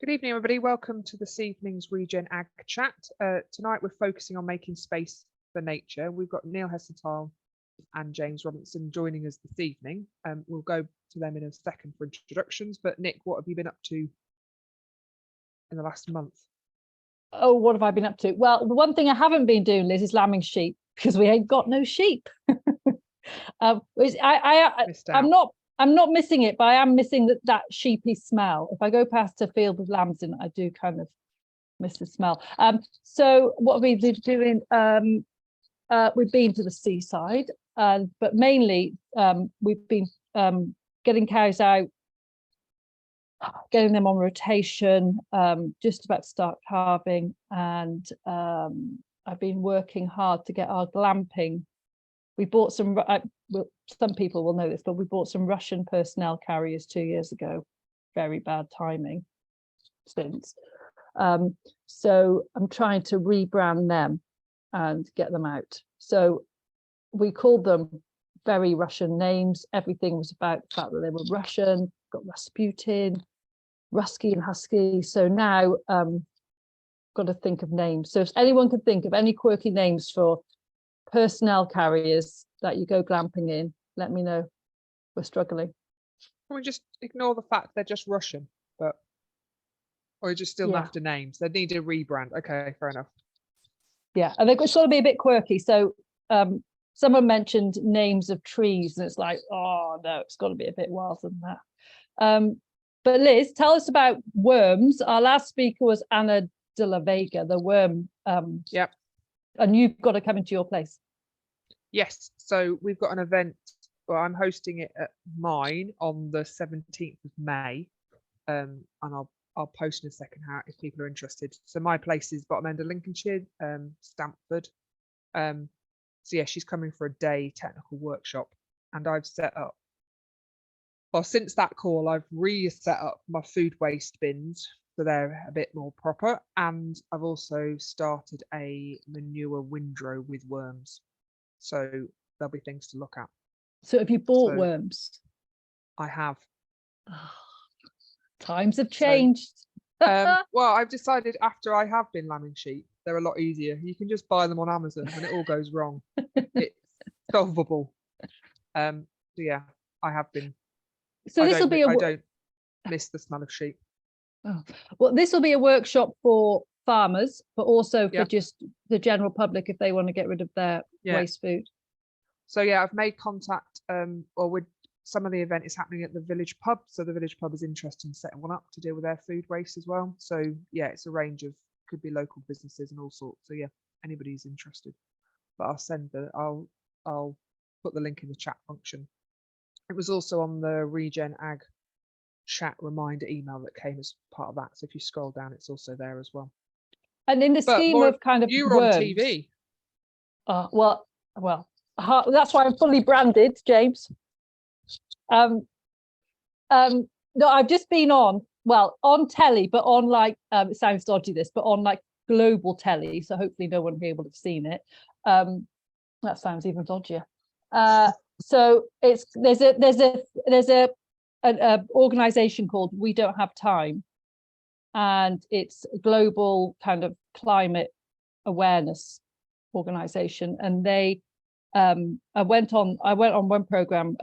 Good evening, everybody. Welcome to this evening's ReGenAg chat. Tonight we're focusing on making space for nature. We've got Neil Heseltine and James Robinson joining us this evening. We'll go to them in a second for introductions. But Nick, what have you been up to in the last month? Oh, what have I been up to? Well, the one thing I haven't been doing, Liz, is lambing sheep because we ain't got no sheep. I'm not missing it, but I am missing that sheepy smell. If I go past a field with lambs in it, I do kind of miss the smell. So what have we been doing? We've been to the seaside, but mainly we've been getting cows out, getting them on rotation, just about to start calving, and I've been working hard to get our glamping. We bought some, well, some people will know this, but we bought some Russian personnel carriers 2 years ago. Very bad timing since. So I'm trying to rebrand them and get them out. So we called them very Russian names. Everything was about the fact that they were Russian, got Rasputin, Rusky and Husky. So now got to think of names. So if anyone can think of any quirky names for personnel carriers that you go glamping in, let me know. We're struggling. Can we just ignore the fact they're just Russian, but or just still after names? They need a rebrand. Okay, fair enough. Yeah, and they've got to be a bit quirky. So someone mentioned names of trees, and it's like, oh no, it's got to be a bit wilder than that. But Liz, tell us about worms. Our last speaker was Anna de la Vega, the worm. Yep. And you've got to come into your place. Yes, so we've got an event. Well, I'm hosting it at mine on the 17th of May, and I'll post in a second how if people are interested. So my place is bottom end of Lincolnshire, Stamford. So yeah, she's coming for a day technical workshop, and I've set up. Well, since that call, I've reset up my food waste bins so they're a bit more proper, and I've also started a manure windrow with worms. So there'll be things to look at. So have you bought worms? I have. Oh, times have changed. Well, I've decided after I have been lambing sheep, they're a lot easier. You can just buy them on Amazon when it all goes wrong. It's solvable. So yeah, I have been. So I don't miss the smell of sheep. Oh. Well, this will be a workshop for farmers, but also for just the general public if they want to get rid of their waste food. So yeah, I've made contact or with some of the event is happening at the village pub. So the village pub is interested in setting one up to deal with their food waste as well. So yeah, it's a range of could be local businesses and all sorts. So yeah, anybody's interested. But I'll put the link in the chat function. It was also on the ReGenAg chat reminder email that came as part of that. So if you scroll down, it's also there as well. And in the scheme of kind of you were on TV. Well, that's why I'm fully branded, James. No, I've just been on telly, but on like it sounds dodgy this, but on like global telly. So hopefully no one here will have seen it. That sounds even dodgier. So there's an organization called We Don't Have Time, and it's a global kind of climate awareness organization. And they I went on one program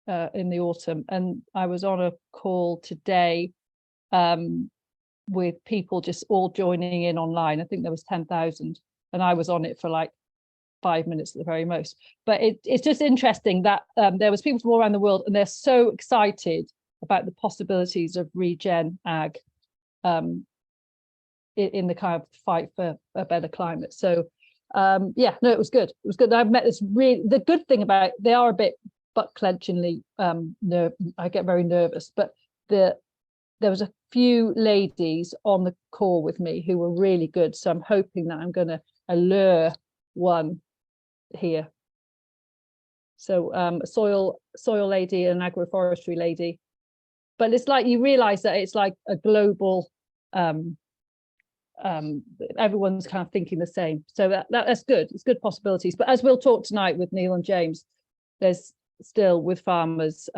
in the autumn, and I was on a call today with people just all joining in online. I think there was 10,000, and I was on it for like 5 minutes at the very most. But it's just interesting that there was people from all around the world, and they're so excited about the possibilities of ReGenAg in the kind of fight for a better climate. So it was good. It was good. I've met this the good thing about they are a bit butt clenchingly I get very nervous, but there was a few ladies on the call with me who were really good. So I'm hoping that I'm going to allure one here. So a soil lady and an agroforestry lady, but it's like you realize that it's like a global everyone's kind of thinking the same. So that's good. It's good possibilities. But as we'll talk tonight with Neil and James, there's still with farmers,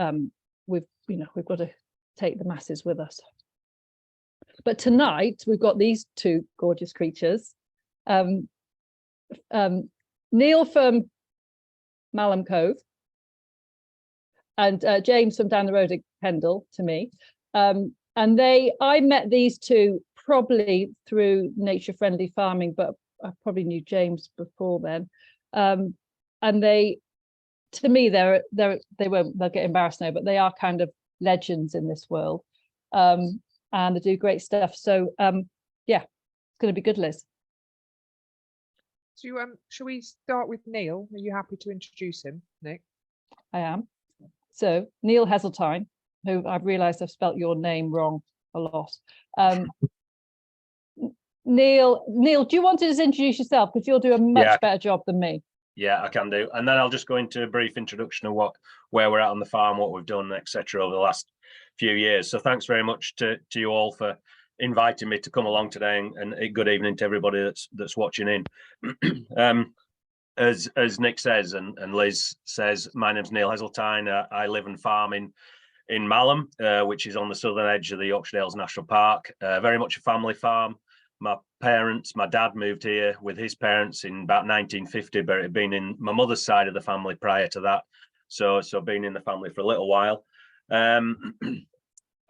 we've got to take the masses with us. But tonight we've got these two gorgeous creatures. Neil from Malham Cove and James from down the road at Kendal to me. And I met these two probably through nature friendly farming, but I probably knew James before then. And they, to me, they'll get embarrassed now, but they are kind of legends in this world. And they do great stuff. So yeah, it's going to be good, Liz. So shall we start with Neil? Are you happy to introduce him, Nick? I am. So Neil Heseltine, who I've realised I've spelt your name wrong a lot. Neil, do you want to just introduce yourself? Because you'll do a much better job than me. Yeah, I can do. And then I'll just go into a brief introduction of where we're at on the farm, what we've done, etc. over the last few years. So thanks very much to you all for inviting me to come along today, and good evening to everybody that's watching in. As Nick says and Liz says, my name's Neil Heseltine. I live and farm in Malham, which is on the southern edge of the Yorkshire Dales National Park. Very much a family farm. My dad moved here with his parents in about 1950, but it had been in my mother's side of the family prior to that. So been in the family for a little while.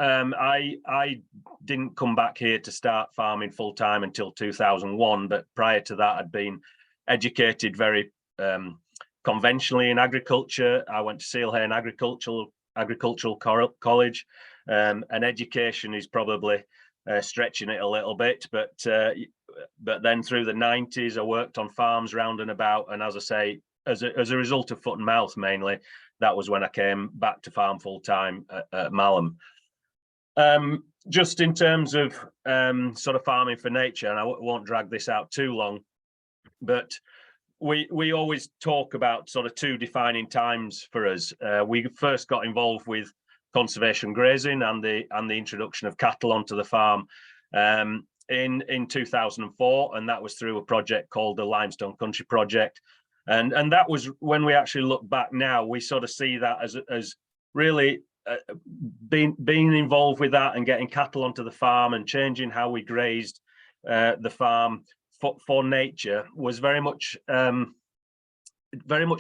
I didn't come back here to start farming full time until 2001, but prior to that, I'd been educated very conventionally in agriculture. I went to Sealhain Agricultural College, and education is probably stretching it a little bit, but then through the 90s, I worked on farms round and about, and as I say, as a result of foot and mouth mainly, that was when I came back to farm full time at Malham. Just in terms of sort of farming for nature, and I won't drag this out too long, but we always talk about sort of two defining times for us. We first got involved with conservation grazing and the introduction of cattle onto the farm in 2004, and that was through a project called the Limestone Country Project, and that was when we actually look back now, we sort of see that as really being involved with that and getting cattle onto the farm and changing how we grazed the farm for nature was very much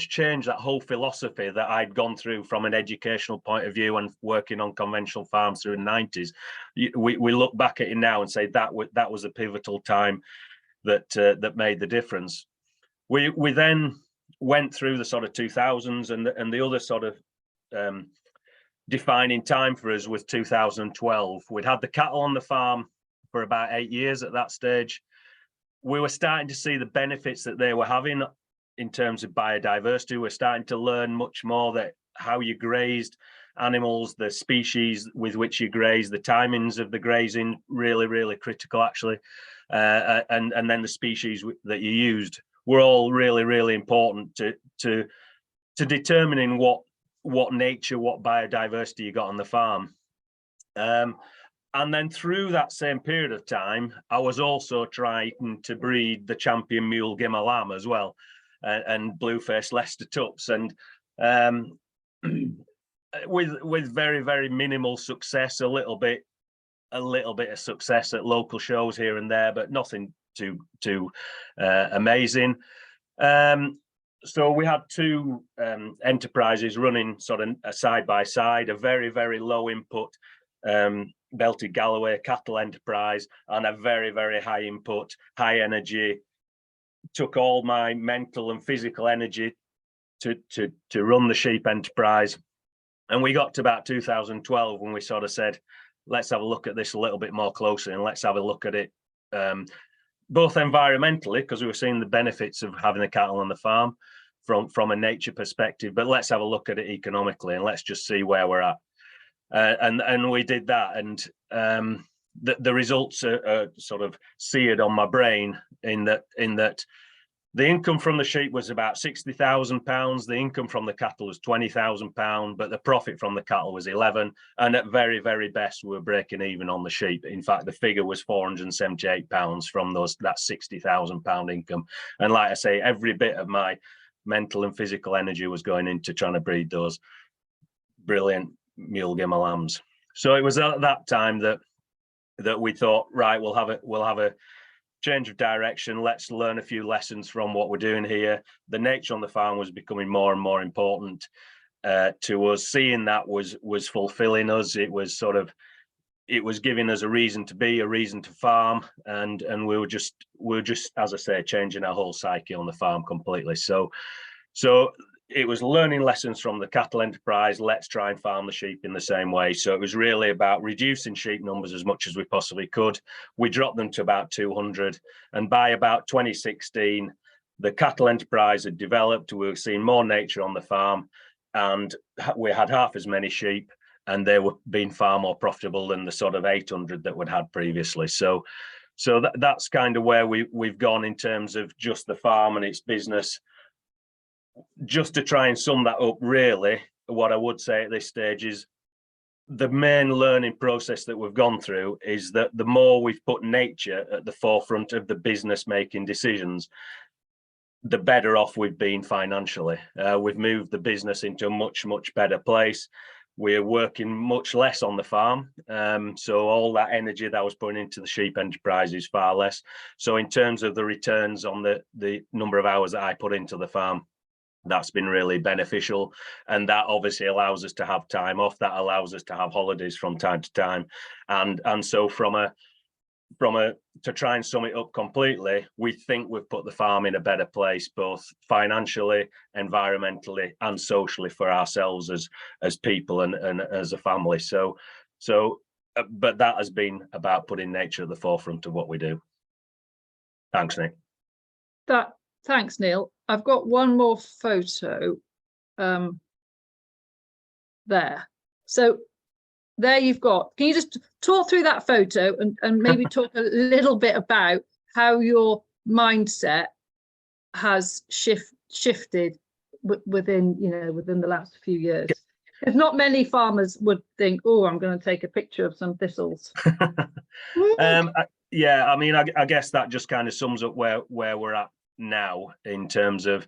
changed that whole philosophy that I'd gone through from an educational point of view and working on conventional farms through the 90s. We look back at it now and say that was a pivotal time that made the difference. We then went through the sort of 2000s, and the other sort of defining time for us was 2012. We'd had the cattle on the farm for about 8 years at that stage. We were starting to see the benefits that they were having in terms of biodiversity. We're starting to learn much more that how you grazed animals, the species with which you graze, the timings of the grazing, really critical actually, and then the species that you used were all really important to determining what nature, what biodiversity you got on the farm. And then through that same period of time, I was also trying to breed the champion mule Gimmer lamb as well, and blue-faced Leicester tups, and with very minimal success. A little bit of success at local shows here and there, but nothing too amazing. So we had two enterprises running sort of side by side, a very low input belted Galloway cattle enterprise, and a very high input, high energy, took all my mental and physical energy to run the sheep enterprise. And we got to about 2012 when we sort of said, let's have a look at this a little bit more closely, and let's have a look at it both environmentally, because we were seeing the benefits of having the cattle on the farm from a nature perspective, but let's have a look at it economically, and let's just see where we're at. And we did that, and the results are sort of seared on my brain in that the income from the sheep was about £60,000, the income from the cattle was £20,000, but the profit from the cattle was 11, and at very best we were breaking even on the sheep. In fact, the figure was £478 from that £60,000 income. And like I say, every bit of my mental and physical energy was going into trying to breed those brilliant mule Gimmer lambs. So it was at that time that that we thought, right, we'll have a change of direction. Let's learn a few lessons from what we're doing here. The nature on the farm was becoming more and more important to us. Seeing that was fulfilling us. It was giving us a reason to be, a reason to farm, and we were just, as I say, changing our whole psyche on the farm completely. So it was learning lessons from the cattle enterprise. Let's try and farm the sheep in the same way. So it was really about reducing sheep numbers as much as we possibly could. We dropped them to about 200, and by about 2016, the cattle enterprise had developed. We were seeing more nature on the farm, and we had half as many sheep, and they were being far more profitable than the sort of 800 that we'd had previously. So that's kind of where we've gone in terms of just the farm and its business. Just to try and sum that up, really, what I would say at this stage is the main learning process that we've gone through is that the more we've put nature at the forefront of the business making decisions, the better off we've been financially. We've moved the business into a much, much better place. We're working much less on the farm. So all that energy that I was putting into the sheep enterprise is far less. So in terms of the returns on the number of hours that I put into the farm, that's been really beneficial, and that obviously allows us to have time off. That allows us to have holidays from time to time, and so to try and sum it up completely, we think we've put the farm in a better place, both financially, environmentally, and socially for ourselves as people and as a family. But that has been about putting nature at the forefront of what we do. Thanks, Nick. Thanks, Neil. I've got one more photo there. So there you've got, can you just talk through that photo and maybe talk a little bit about how your mindset has shifted within the last few years? If not many farmers would think, oh, I'm going to take a picture of some thistles. Yeah, I mean, I guess that just kind of sums up where we're at now in terms of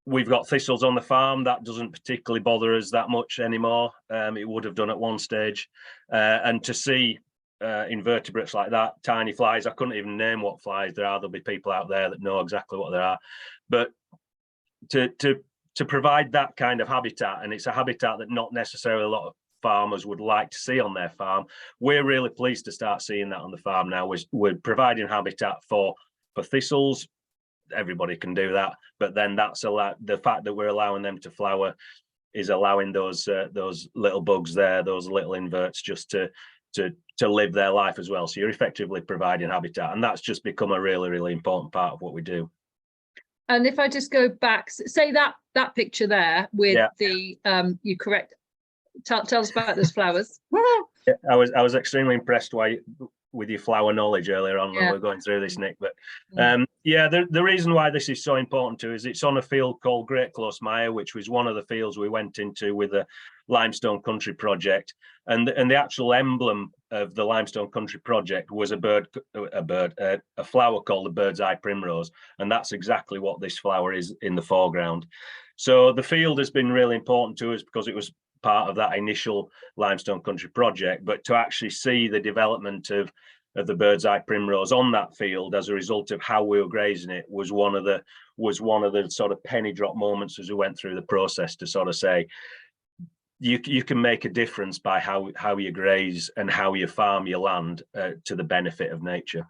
we've got thistles on the farm. That doesn't particularly bother us that much anymore. It would have done at one stage, and to see invertebrates like that, tiny flies, I couldn't even name what flies there are. There'll be people out there that know exactly what they are, but to provide that kind of habitat, and it's a habitat that not necessarily a lot of farmers would like to see on their farm. We're really pleased to start seeing that on the farm now. We're providing habitat for thistles. Everybody can do that, but then the fact that we're allowing them to flower is allowing those little bugs there, those little inverts, just to live their life as well. So you're effectively providing habitat, and that's just become a really, really important part of what we do. And if I just go back, say that picture there with the you correct. Tell us about those flowers. Yeah, I was extremely impressed with your flower knowledge earlier on when we were going through this, Nick. But the reason why this is so important to is it's on a field called Great Close Mire, which was one of the fields we went into with the Limestone Country project, and the actual emblem of the Limestone Country project was a flower called the bird's eye primrose, and that's exactly what this flower is in the foreground. So the field has been really important to us because it was part of that initial Limestone Country project, but to actually see the development of the bird's eye primrose on that field as a result of how we were grazing it was one of the sort of penny drop moments as we went through the process, to sort of say you can make a difference by how you graze and how you farm your land to the benefit of nature.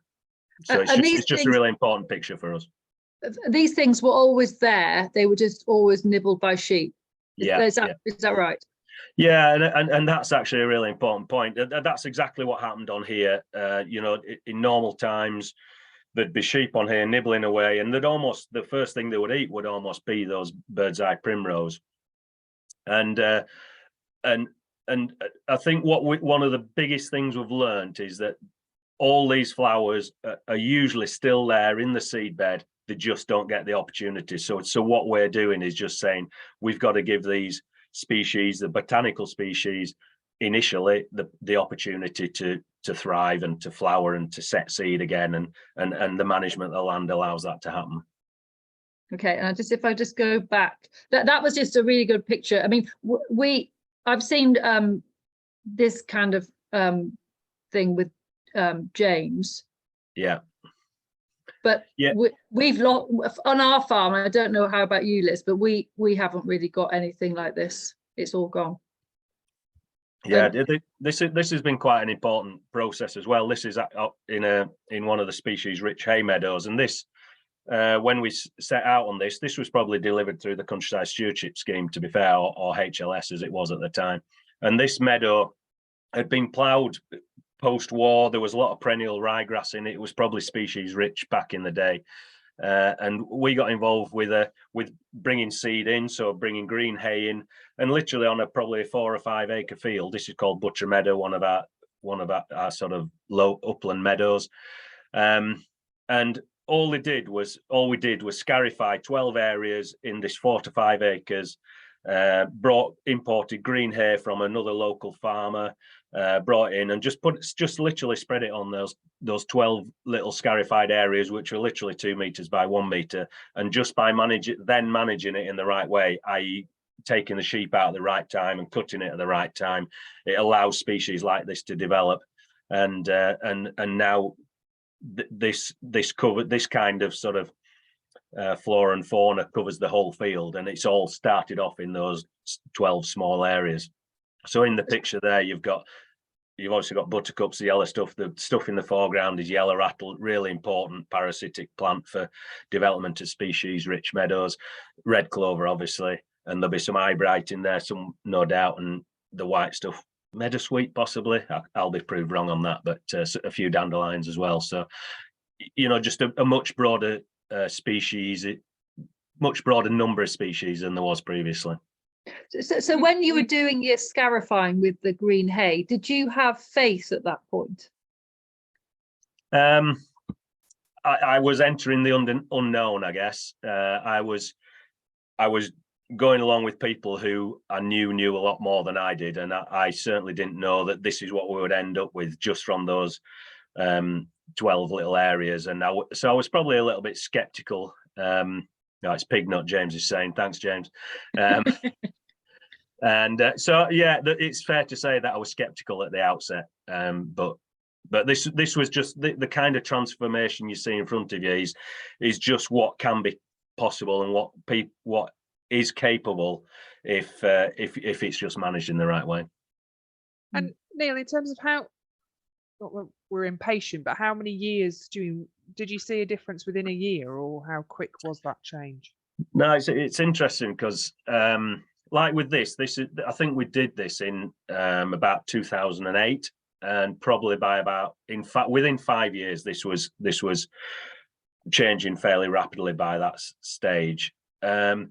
So it's just a really important picture for us. These things were always there, they were just always nibbled by sheep. Is that right? Yeah, and that's actually a really important point. That's exactly what happened on here. In normal times, there'd be sheep on here nibbling away, and the first thing they would eat would almost be those bird's eye primrose. And I think one of the biggest things we've learned is that all these flowers are usually still there in the seed bed. They just don't get the opportunity. So what we're doing is just saying we've got to give these species, the botanical species, initially the opportunity to thrive and to flower and to set seed again, and the management of the land allows that to happen. Okay, and if I just go back, that was just a really good picture. I mean, I've seen this kind of thing with James. Yeah. But Yeah. we've lost on our farm. I don't know how about you, Liz, but we haven't really got anything like this. It's all gone. Yeah, this has been quite an important process as well. This is in one of the species rich hay meadows, and this when we set out on this was probably delivered through the Countryside Stewardship Scheme, to be fair, or HLS as it was at the time. And this meadow had been ploughed post-war. There was a lot of perennial ryegrass in it. It was probably species rich back in the day. And we got involved with bringing seed in, so bringing green hay in, and literally on probably a 4 or 5 acre field. This is called Butcher Meadow, one of our sort of low upland meadows. And all we did was scarify 12 areas in this 4 to 5 acres. Imported green hay from another local farmer, brought in and just literally spread it on those 12 little scarified areas, which were literally 2 meters by 1 meter. And just by managing it in the right way, i.e. taking the sheep out at the right time and cutting it at the right time, it allows species like this to develop. And now this kind of sort of flora and fauna covers the whole field, and it's all started off in those 12 small areas. So in the picture there, you've obviously got buttercups, the yellow stuff. The stuff in the foreground is yellow rattle, really important parasitic plant for development of species rich meadows. Red clover, obviously, and there'll be some eyebright in there, some no doubt, and the white stuff, meadowsweet possibly. I'll be proved wrong on that, but a few dandelions as well. So just a much broader much broader number of species than there was previously. So when you were doing your scarifying with the green hay, did you have faith at that point? I was entering the unknown, I guess. I was going along with people who I knew a lot more than I did, and I certainly didn't know that this is what we would end up with just from those 12 little areas. And so I was probably a little bit skeptical. No, it's pig nut, James is saying. Thanks, James. So yeah, it's fair to say that I was skeptical at the outset. But this was just the kind of transformation you see in front of you is just what can be possible and what is capable if it's just managed in the right way. And Neil, in terms of how, we're impatient, but how many years did you see a difference within a year, or how quick was that change? No, it's interesting because like with this is, I think we did this in about 2008, and probably by about, in fact, within 5 years, this was changing fairly rapidly by that stage. But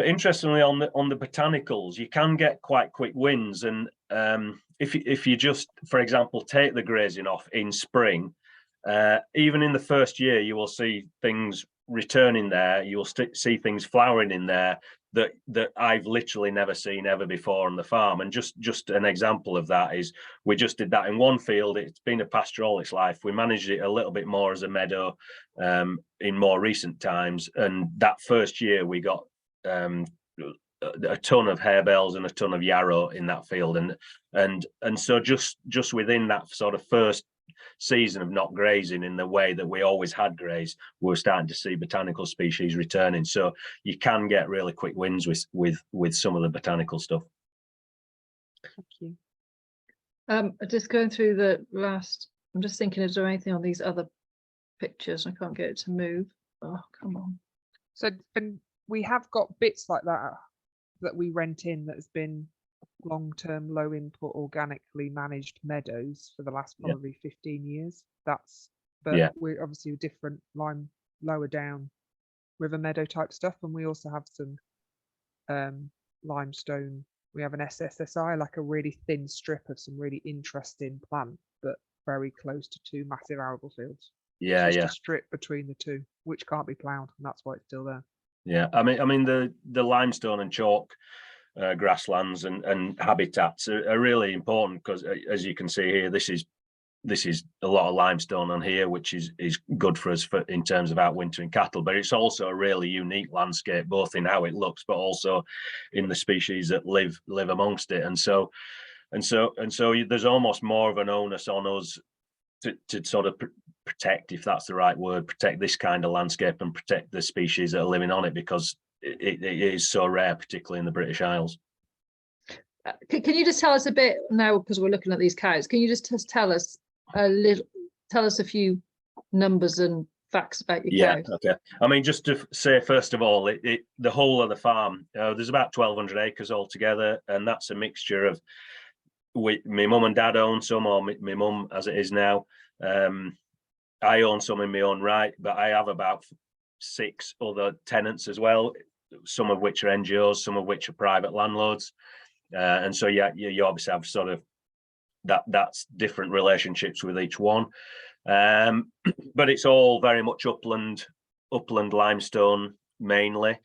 interestingly, on the botanicals, you can get quite quick wins, and if you just, for example, take the grazing off in spring, even in the first year, you will see things returning there. You will see things flowering in there that I've literally never seen ever before on the farm. And just an example of that is we just did that in one field. It's been a pasture all its life. We managed it a little bit more as a meadow in more recent times, and that first year we got a ton of harebells and a ton of yarrow in that field, and so just within that sort of first season of not grazing in the way that we always had grazed, we're starting to see botanical species returning. So you can get really quick wins with some of the botanical stuff. Thank you. Just going through the last, I'm just thinking, is there anything on these other pictures? I can't get it to move. Oh, come on. So, and we have got bits like that we rent in that has been long-term, low-input, organically managed meadows for the last probably 15 years. But we're obviously different lower down river meadow type stuff, and we also have some limestone. We have an SSSI, like a really thin strip of some really interesting plant, but very close to 2 massive arable fields. It's just a strip between the two, which can't be ploughed, and that's why it's still there. Yeah, I mean the limestone and chalk grasslands and habitats are really important, because as you can see here, this is a lot of limestone on here, which is good for us in terms of outwintering cattle, but it's also a really unique landscape, both in how it looks but also in the species that live amongst it. And so there's almost more of an onus on us to sort of protect, if that's the right word, protect this kind of landscape and protect the species that are living on it, because it is so rare, particularly in the British Isles. Can you just tell us a bit now, because we're looking at these cows, can you just tell us a few numbers and facts about your cows? Okay. I mean, just to say, first of all, the whole of the farm, there's about 1,200 acres altogether, and that's a mixture of my mum and dad own some, or my mum as it is now. I own some in my own right, but I have about 6 other tenants as well, some of which are NGOs, some of which are private landlords. And so, yeah, you obviously have sort of that's different relationships with each one. But it's all very much upland limestone mainly.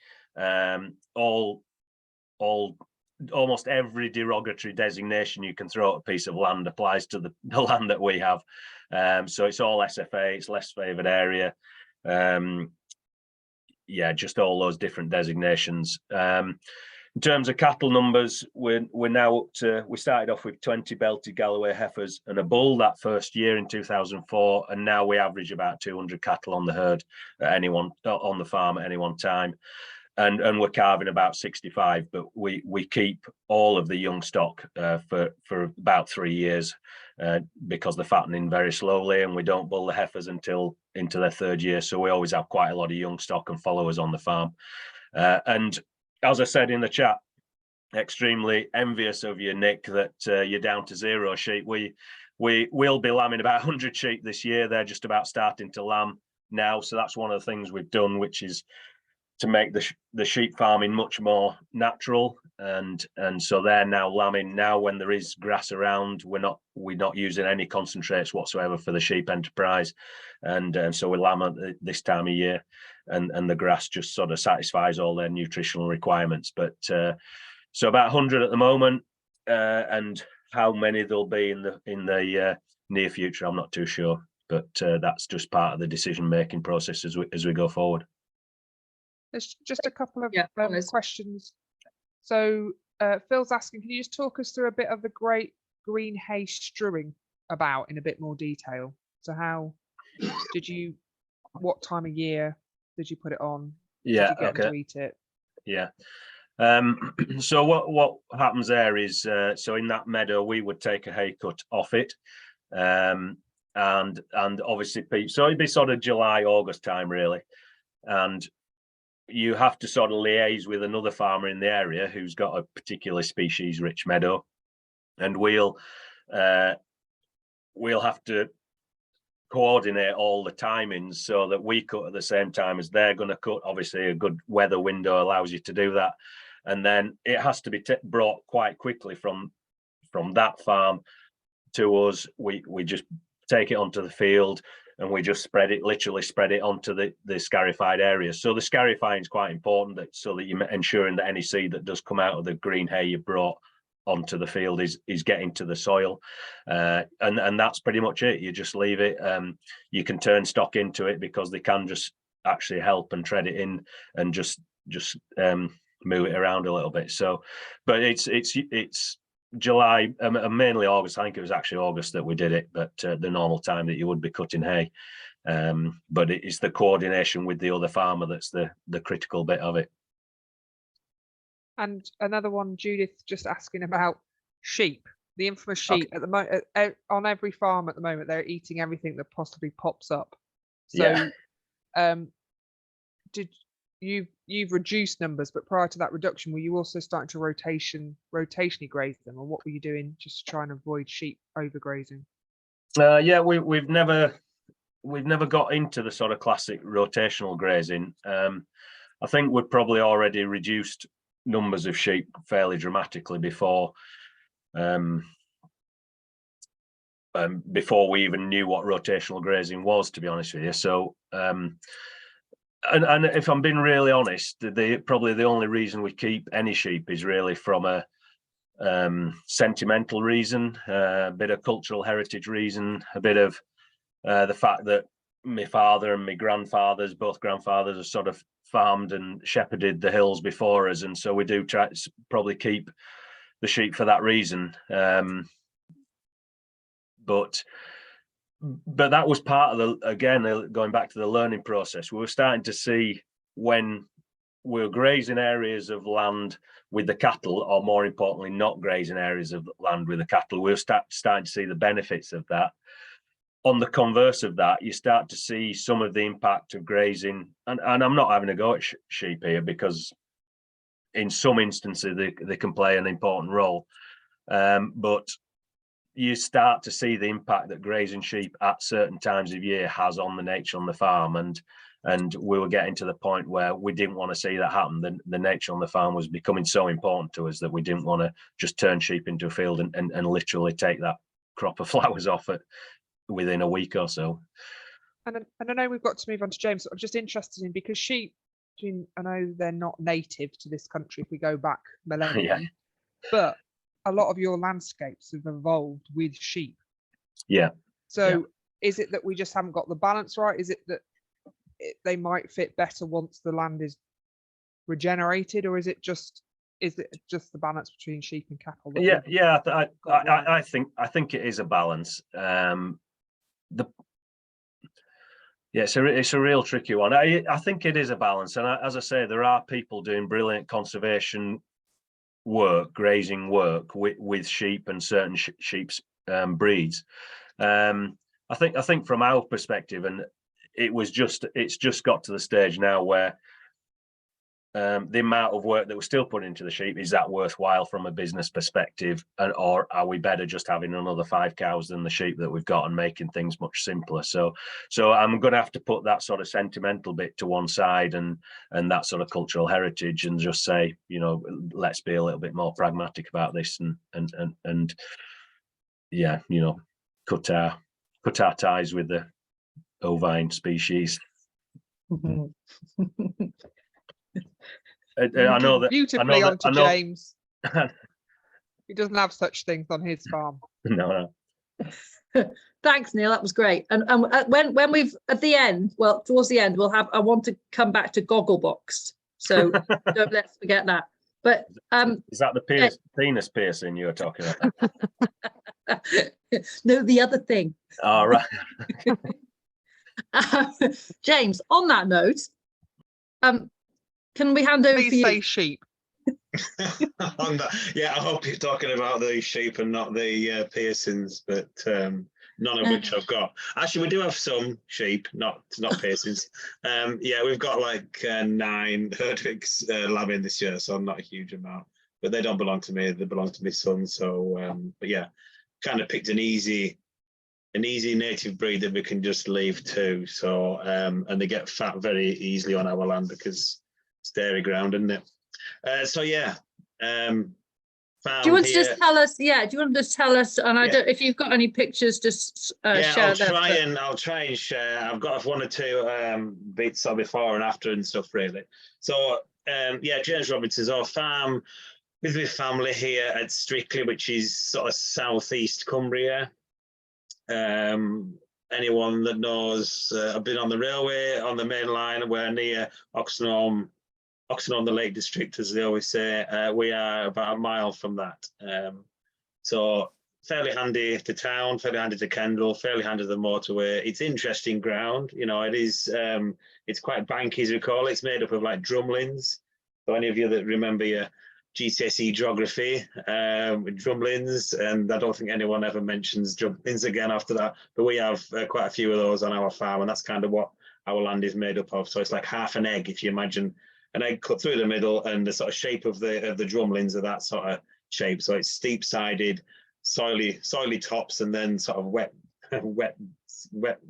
Almost every derogatory designation you can throw at a piece of land applies to the land that we have. So it's all SFA, it's less favoured area. Yeah, just all those different designations. In terms of cattle numbers, we're now up to, we started off with 20 belted Galloway heifers and a bull that first year in 2004, and now we average about 200 cattle on the herd at on the farm at any one time. And we're calving about 65, but we keep all of the young stock for about 3 years because they're fattening very slowly, and we don't bull the heifers until into their 3rd year. So we always have quite a lot of young stock and followers on the farm. And as I said in the chat, extremely envious of you, Nick, that you're down to 0 sheep. We'll be lambing about 100 sheep this year. They're just about starting to lamb now. So that's one of the things we've done, which is to make the sheep farming much more natural, and so they're now lambing now when there is grass around. We're not using any concentrates whatsoever for the sheep enterprise, and so we lamb at this time of year, and the grass just sort of satisfies all their nutritional requirements. But so about 100 at the moment, and how many there'll be in the near future, I'm not too sure, but that's just part of the decision making process as we go forward. There's just a couple of questions. So Phil's asking, can you just talk us through a bit of the great green hay strewing about in a bit more detail? So how what time of year did you put it on? Yeah, did you get them to eat it? Yeah. So what happens there is, so in that meadow, we would take a hay cut off it. And obviously, so it'd be sort of July, August time, really. And you have to sort of liaise with another farmer in the area who's got a particularly species rich meadow, and we'll have to coordinate all the timings so that we cut at the same time as they're going to cut. Obviously, a good weather window allows you to do that, and then it has to be brought quite quickly from that farm to us. We just take it onto the field, and we just literally spread it onto the scarified areas. So the scarifying is quite important, so that you're ensuring that any seed that does come out of the green hay you brought onto the field is getting to the soil. And that's pretty much it. You just leave it. You can turn stock into it because they can just actually help and tread it in and just move it around a little bit. So, but it's July, mainly August. I think it was actually August that we did it, but the normal time that you would be cutting hay. But it's the coordination with the other farmer that's the critical bit of it. And another one, Judith, just asking about sheep, the infamous sheep. At the moment, on every farm at the moment, they're eating everything that possibly pops up. So, you've reduced numbers, but prior to that reduction, were you also starting to rotationally graze them, or what were you doing just to try and avoid sheep overgrazing? Yeah, we've never got into the sort of classic rotational grazing. I think we'd probably already reduced numbers of sheep fairly dramatically before we even knew what rotational grazing was, to be honest with you. So and if I'm being really honest, probably the only reason we keep any sheep is really from a sentimental reason, a bit of cultural heritage reason, a bit of the fact that my father and my grandfathers, both grandfathers, have sort of farmed and shepherded the hills before us, and so we do try to probably keep the sheep for that reason. But but that was part of the, again, going back to the learning process. We were starting to see when we were grazing areas of land with the cattle, or more importantly, not grazing areas of land with the cattle, we were starting to see the benefits of that. On the converse of that, you start to see some of the impact of grazing, and I'm not having a go at sheep here, because in some instances they can play an important role, but you start to see the impact that grazing sheep at certain times of year has on the nature on the farm, and we were getting to the point where we didn't want to see that happen. The nature on the farm was becoming so important to us that we didn't want to just turn sheep into a field and literally take that crop of flowers off it within a week or so. And I know we've got to move on to James. I'm just interested in, because sheep, I know they're not native to this country if we go back millennia, Yeah. but a lot of your landscapes have evolved with sheep. Yeah. So is it that we just haven't got the balance right? Is it that they might fit better once the land is regenerated, or is it just the balance between sheep and cattle? I think it is a balance. It's a real tricky one. I think it is a balance, and as I say, there are people doing brilliant conservation work, grazing work with sheep and certain sheep's breeds. I think from our perspective, and it's just got to the stage now where the amount of work that we're still putting into the sheep, is that worthwhile from a business perspective, or are we better just having another 5 cows than the sheep that we've got and making things much simpler? So I'm going to have to put that sort of sentimental bit to one side and that sort of cultural heritage, and just say, let's be a little bit more pragmatic about this, and yeah, cut our ties with the ovine species. I know that beautifully onto James. He doesn't have such things on his farm. No. Thanks, Neil. That was great. And when we've at the end, towards the end, I want to come back to Gogglebox. So don't let's forget that. But is that the penis piercing you were talking about? No, the other thing. All right. James, on that note, can we hand over Please for you? say sheep. On that, I hope you're talking about the sheep and not the piercings, but none of which I've got. Actually, we do have some sheep, not piercings. We've got like 9 Herdwick's lambing this year, so not a huge amount. But they don't belong to me; they belong to my son. So, kind of picked an easy native breed that we can just leave too. So, and they get fat very easily on our land because it's dairy ground, isn't it? Do you want to just tell us? Do you want to just tell us? And I don't. If you've got any pictures, just share them. I'll try and share. I've got 1 or 2 bits of before and after and stuff, really. So, James Robinson's our farm with my family here at Strictly, which is sort of southeast Cumbria. Anyone that knows, I've been on the railway on the main line. We're near Oxenholme, the Lake District, as they always say. We are about a mile from that. So fairly handy to town, fairly handy to Kendal, fairly handy to the motorway. It's interesting ground. It is, it's quite banky, as we call it. It's made up of like drumlins. So any of you that remember your GCSE geography with drumlins, and I don't think anyone ever mentions drumlins again after that, but we have quite a few of those on our farm, and that's kind of what our land is made up of. So it's like half an egg, if you imagine an egg cut through the middle, and the sort of shape of the drumlins are that sort of shape. So it's steep-sided, soily tops, and then sort of wet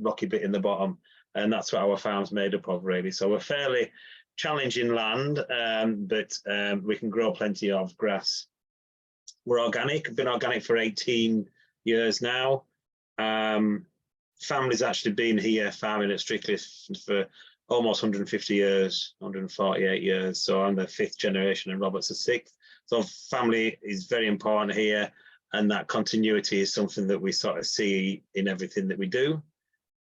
rocky bit in the bottom, and that's what our farm's made up of, really. So we're fairly challenging land, but we can grow plenty of grass. We're organic. I've been organic for 18 years now. Family's actually been here farming at Strictly for almost 150 years, 148 years. So I'm the 5th generation and Robert's the 6th. So family is very important here, and that continuity is something that we sort of see in everything that we do.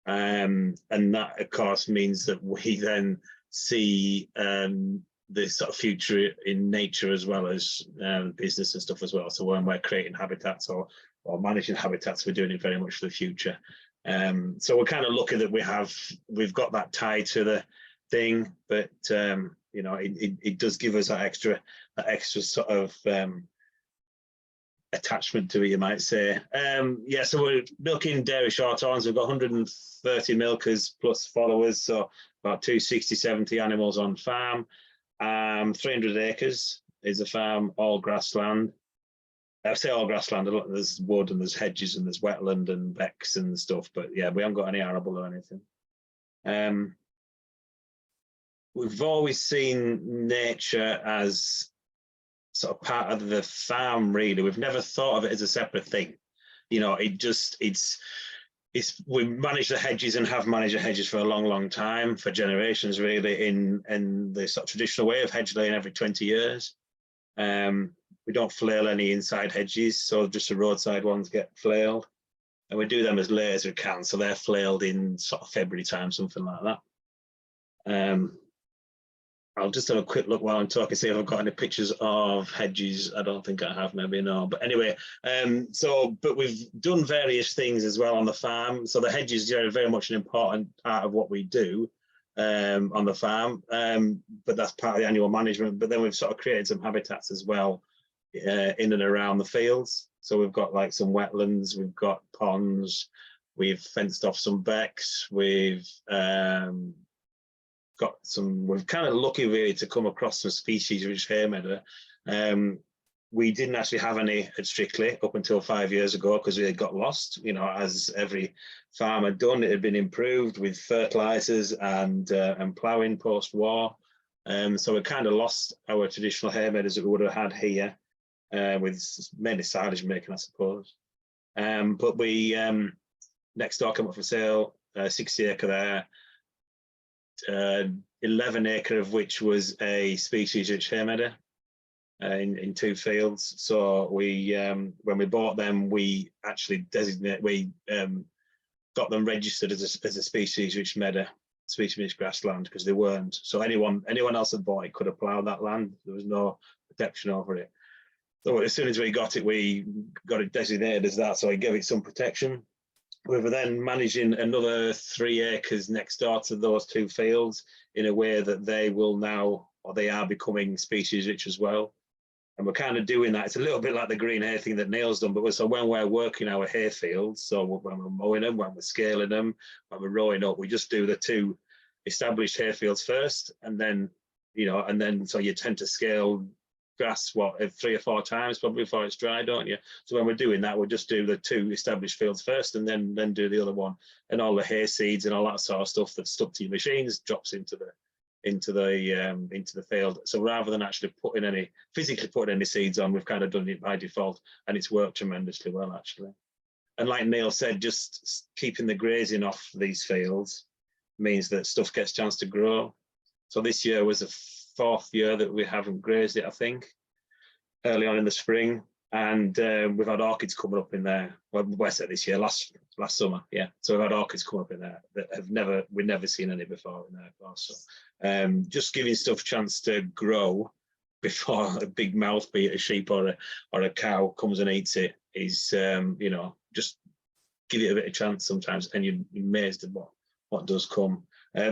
And that, of course, means that we then see the sort of future in nature as well as business and stuff as well. So when we're creating habitats or managing habitats, we're doing it very much for the future. So we're kind of lucky that we've got that tie to the thing, but you know, it does give us that extra sort of attachment to it, you might say. Yeah, so we're milking dairy shorthorns. We've got 130 milkers plus followers, so about 260-70 animals on farm. 300 acres is a farm, all grassland. I say all grassland, there's wood and there's hedges and there's wetland and becks and stuff, but yeah, we haven't got any arable or anything. We've always seen nature as sort of part of the farm, really. We've never thought of it as a separate thing. You know, we manage the hedges and have managed the hedges for a long time, for generations, really, in the sort of traditional way of hedge laying every 20 years. We don't flail any inside hedges, so just the roadside ones get flailed. And we do them as late as we can, so they're flailed in sort of February time, something like that. I'll just have a quick look while I'm talking, see if I've got any pictures of hedges. I don't think I have, maybe no. But anyway, but we've done various things as well on the farm. So the hedges are very much an important part of what we do on the farm, but that's part of the annual management. But then we've sort of created some habitats as well in and around the fields. So we've got like some wetlands, we've got ponds, we've fenced off some becks, we've we're kind of lucky really to come across some species rich hay meadow. We didn't actually have any at Strictly up until 5 years ago because we had got lost, you know, as every farm had done. It had been improved with fertilizers and ploughing post-war. So we kind of lost our traditional hay meadows that we would have had here, with mainly silage making, I suppose. But we next door came up for sale, 60 acre there. 11 acre of which was a species rich hay meadow in 2 fields. So we when we bought them, we actually got them registered as a species rich meadow, species rich grassland, because they weren't. So anyone else that bought it could have ploughed that land. There was no protection over it. So as soon as we got it designated as that, so I gave it some protection. We were then managing another 3 acres next door to those 2 fields in a way that they will now, or they are becoming species rich as well. And we're kind of doing that. It's a little bit like the green hay thing that Neil's done, but so when we're working our hay fields, so when we're mowing them, when we're scaling them, when we're rowing up, we just do the 2 established hay fields first, and then, you know, and then so you tend to scale grass 3 or 4 times probably before it's dry, don't you? So when we're doing that, we'll just do the 2 established fields first, and then do the other one, and all the hay seeds and all that sort of stuff that's stuck to your machines drops into the field. So rather than actually physically putting any seeds on, we've kind of done it by default, and it's worked tremendously well actually. And like Neil said, just keeping the grazing off these fields means that stuff gets a chance to grow. So this year was the 4th year that we haven't grazed it, I think, early on in the spring, and we've had orchids coming up in there. Well, where's it this year? Last summer, yeah. So we've had orchids come up in there that we've never seen any before in there. So just giving stuff a chance to grow before a big mouth, be it a sheep or a cow, comes and eats it is, you know, just give it a bit of chance sometimes, and you're amazed at what does come.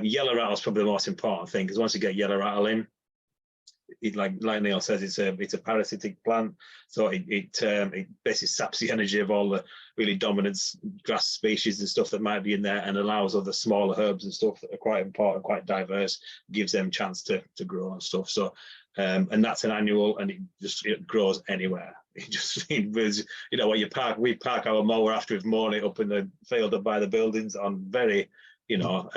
Yellow rattle is probably the most important thing, because once you get yellow rattle in, like Neil says, it's a parasitic plant, so it basically saps the energy of all the really dominant grass species and stuff that might be in there, and allows other smaller herbs and stuff that are quite important, quite diverse, gives them a chance to grow and stuff. So and that's an annual, and it grows anywhere. It was, you know, we park our mower after we've mown it up in the field up by the buildings on very, you know,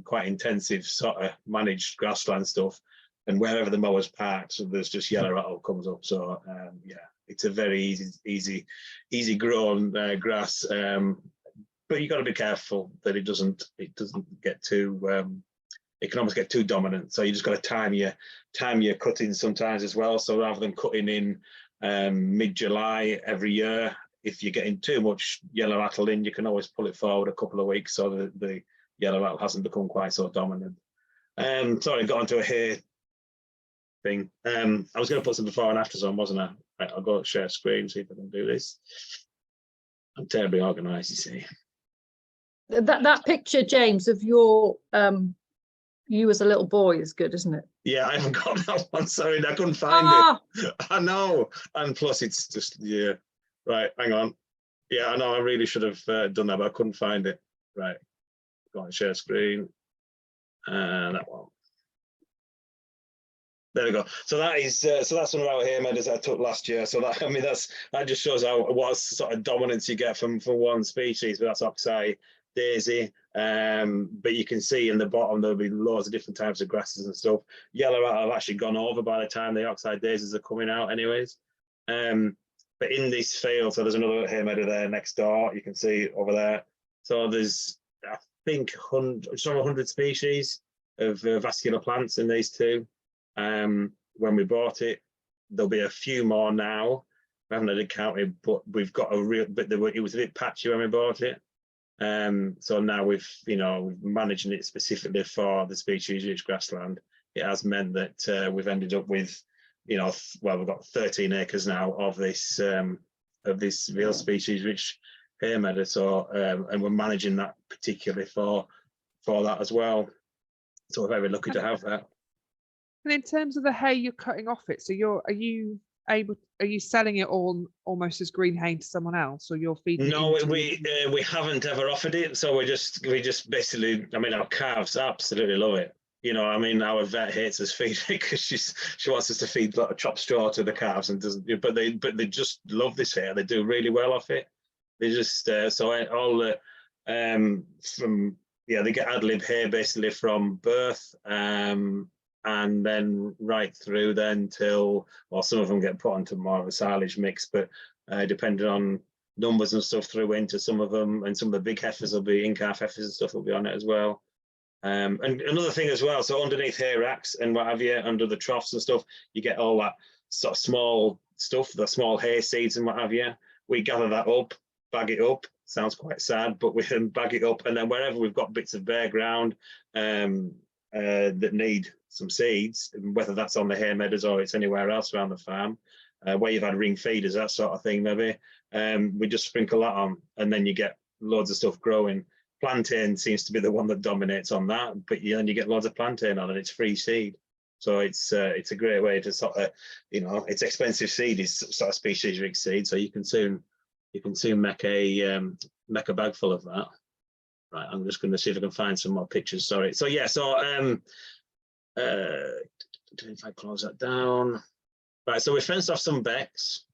quite intensive sort of managed grassland stuff, and wherever the mower's parked, so there's just yellow rattle comes up. So yeah, it's a very easy grown grass, but you got to be careful that it doesn't get too it can almost get too dominant. So you just got to time your cuttings sometimes as well. So rather than cutting in mid-July every year, if you're getting too much yellow rattle in, you can always pull it forward a couple of weeks so that the yellow rattle hasn't become quite so dominant. Sorry, I got onto a hay thing. I was going to put some before and afters on, wasn't I? Right, I'll go share screen, see if I can do this. I'm terribly organised, you see. That picture, James, of your you as a little boy is good, isn't it? Yeah, I haven't got that one. Sorry, I couldn't find it. I know, and plus it's just yeah. Right, hang on. Yeah, I know. I really should have done that, but I couldn't find it. Right, go on, share screen, and that one. There we go. So that is so that's one of our hair meadows I took last year. So that, I mean, that just shows how what sort of dominance you get from one species. But that's oxeye daisy. But you can see in the bottom there'll be loads of different types of grasses and stuff. Yellow have actually gone over by the time the oxeye daisies are coming out, anyways. But in this field, so there's another hair meadow there next door. You can see over there. So there's I think just over 100 species of vascular plants in these two. When we bought it, there'll be a few more now. We haven't had it counted, but we've got a real. But it was a bit patchy when we bought it. So now we're managing it specifically for the species-rich grassland. It has meant that we've ended up with, well, we've got 13 acres now of this real species-rich hair meadow. So and we're managing that particularly for that as well. So we're very lucky to have that. And in terms of the hay you're cutting off it, so are you selling it all almost as green hay to someone else, or you're feeding? No, we haven't ever offered it. So we just basically, I mean, our calves absolutely love it. I mean, our vet hates us feeding it because she wants us to feed a lot of chopped straw to the calves and doesn't. But they just love this hay. They do really well off it. They just all the they get ad lib hay basically from birth. And then right through then till, well, some of them get put onto more of a silage mix, but depending on numbers and stuff through into some of them, and some of the big heifers will be in-calf heifers and stuff will be on it as well. And another thing as well, so underneath hay racks and what have you, under the troughs and stuff, you get all that sort of small stuff, the small hay seeds and what have you. We gather that up, bag it up. Sounds quite sad, but we can bag it up, and then wherever we've got bits of bare ground that need some seeds, whether that's on the hay meadows or it's anywhere else around the farm, where you've had ring feeders, that sort of thing, maybe, we just sprinkle that on, and then you get loads of stuff growing. Plantain seems to be the one that dominates on that, but then you get loads of plantain on, and it's free seed. So it's a great way to sort of, it's expensive seed, is sort of species rich seed, so you can soon make a bag full of that. Right, I'm just going to see if I can find some more pictures. Sorry. So yeah, if I close that down. Right, so we fenced off some becks.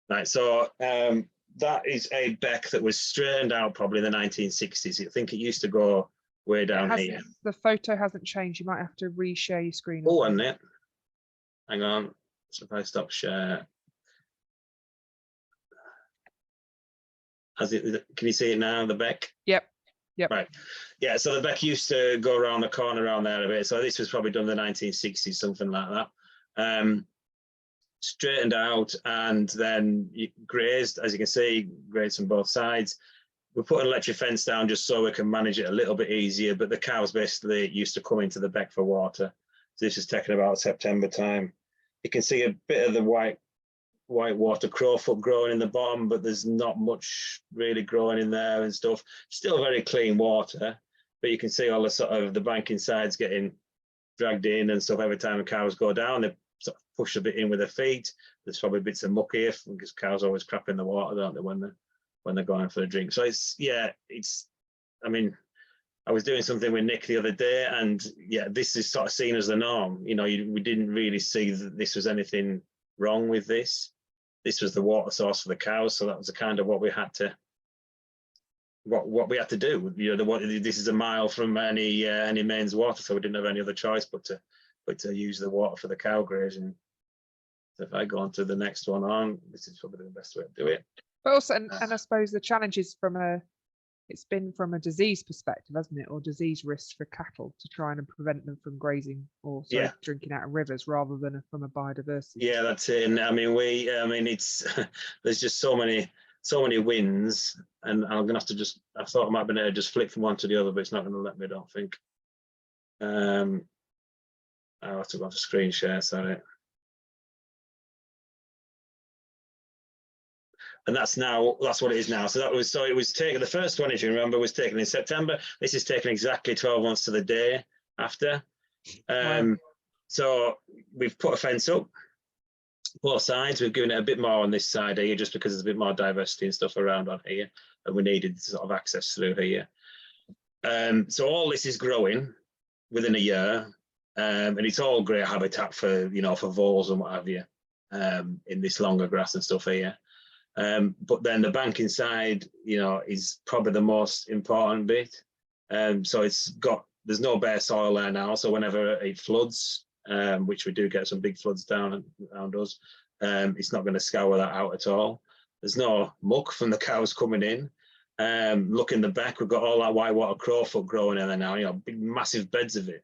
Right, so that is a beck that was straightened out probably in the 1960s. I think it used to go way down here. The photo hasn't changed. You might have to reshare your screen. Oh, and it. Hang on. So if I stop share. Can you see it now, the beck? Yep. Right. Yeah, so the beck used to go around the corner around there a bit. So this was probably done in the 1960s, something like that. Straightened out and then grazed, as you can see, grazed on both sides. We put an electric fence down just so we can manage it a little bit easier, but the cows basically used to come into the beck for water. So this is taken about September time. You can see a bit of the white water crowfoot growing in the bottom, but there's not much really growing in there and stuff. Still very clean water, but you can see all the sort of the banking sides getting dragged in and stuff. Every time the cows go down, they sort of push a bit in with their feet. There's probably bits of muck here because cows always crap in the water, don't they, when they're going for a drink. So I mean, I was doing something with Nick the other day, and yeah, this is sort of seen as the norm. We didn't really see that this was anything wrong with this. This was the water source for the cows, so that was the kind of what we had to do. This is a mile from any mains water, so we didn't have any other choice but to use the water for the cow grazing. So if I go on to the next one this is probably the best way to do it. But also, and I suppose the challenge is it's been from a disease perspective, hasn't it, or disease risk for cattle to try and prevent them from grazing or drinking out of rivers rather than from a biodiversity. Yeah, that's it. And I mean, it's there's just so many wins, and I'm gonna have to I thought I might have been able to just flick from one to the other, but it's not going to let me, I don't think. I'll have to go to screen share, sorry. and that's what it is now. So it was taken, the first one, if you remember, was taken in September. This is taken exactly 12 months to the day after. Wow. So we've put a fence up both sides. We've given it a bit more on this side here, just because there's a bit more diversity and stuff around on here, and we needed sort of access through here. So all this is growing within a year, and it's all great habitat for, you know, for voles and what have you, in this longer grass and stuff here. But then the banking side, you know, is probably the most important bit. So there's no bare soil there now. So whenever it floods, which we do get some big floods down around us, it's not going to scour that out at all. There's no muck from the cows coming in. Look in the back, we've got all that whitewater crowfoot growing in there now, you know, big massive beds of it.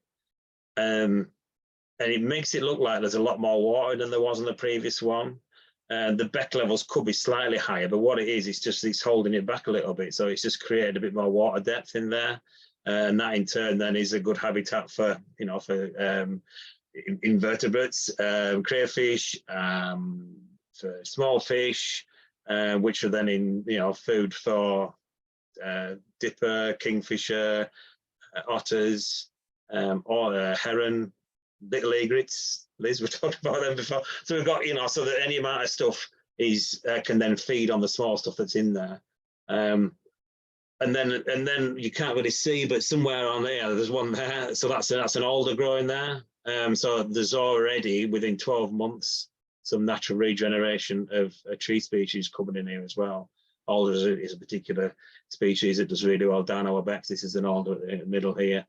And it makes it look like there's a lot more water than there was in the previous one. The beck levels could be slightly higher, but what it is, it's holding it back a little bit. So it's just created a bit more water depth in there. And that in turn then is a good habitat for, you know, for invertebrates, crayfish, for small fish, which are then in, you know, food for dipper, kingfisher, otters, or heron, little egrets. Liz, we talked about them before. So we've got, you know, so that any amount of stuff is can then feed on the small stuff that's in there. And then you can't really see, but somewhere on there, there's one there. So that's an alder growing there. So there's already within 12 months some natural regeneration of a tree species coming in here as well. Alder is a particular species that does really well down our backs. This is an alder in the middle here.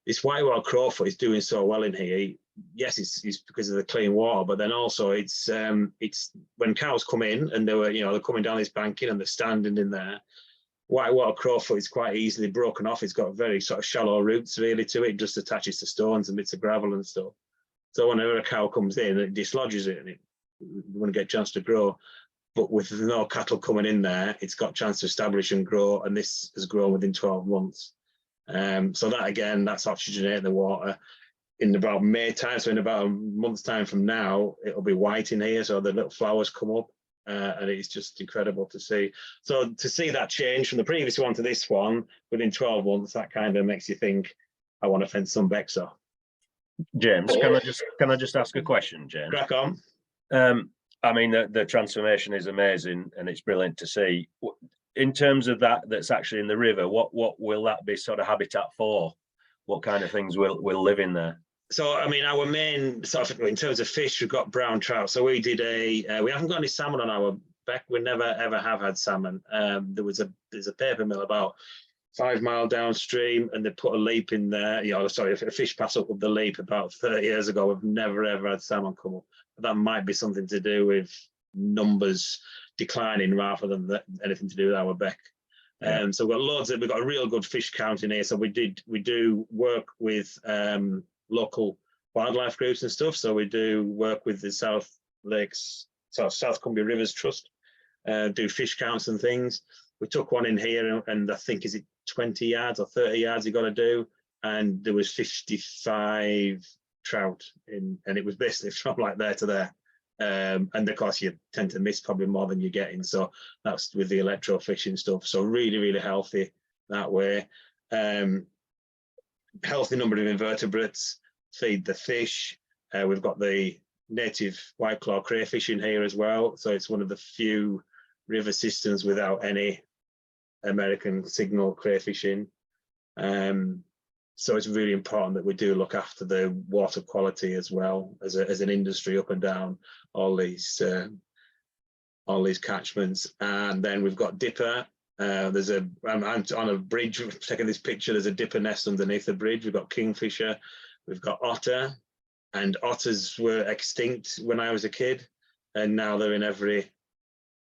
This whitewater crowfoot is doing so well in here. Yes, it's because of the clean water, but then also it's when cows come in and they're coming down this banking and they're standing in there. Whitewater crowfoot is quite easily broken off. It's got very sort of shallow roots really to it. It just attaches to stones and bits of gravel and stuff. So whenever a cow comes in, it dislodges it and it won't get a chance to grow. But with no cattle coming in there, it's got a chance to establish and grow, and this has grown within 12 months. So that again, that's oxygenating the water. In about May time, so in about a month's time from now, it'll be white in here, so the little flowers come up, and it's just incredible to see. So to see that change from the previous one to this one within 12 months, that kind of makes you think, I want to fence some becks off. James, can I just ask a question, James? Crack on. I mean, the transformation is amazing and it's brilliant to see. In terms of that's actually in the river, what will that be sort of habitat for? What kind of things will live in there? So, I mean, our main sort of, in terms of fish, we've got brown trout. So we did we haven't got any salmon on our beck. We never ever have had salmon. There's a paper mill about 5 miles downstream, and they put a leap in there. A fish pass up with the leap about 30 years ago. We've never ever had salmon come up. But that might be something to do with numbers declining rather than anything to do with our beck. Yeah. So we've got a real good fish count in here. So we do work with local wildlife groups and stuff. So we do work with the South Cumbria Rivers Trust, do fish counts and things. We took one in here, and I think, is it 20 yards or 30 yards you got to do, and there was 55 trout in, and it was basically from like there to there. And of course you tend to miss probably more than you're getting, so that's with the electro fishing stuff. So really, really healthy that way. Healthy number of invertebrates, feed the fish. We've got the native white claw crayfish in here as well, so it's one of the few river systems without any American signal crayfish in. So it's really important that we do look after the water quality as well as an industry up and down all these catchments. And then we've got dipper. I'm on a bridge taking this picture. There's a dipper nest underneath the bridge. We've got kingfisher. We've got otter, and otters were extinct when I was a kid, and now they're in every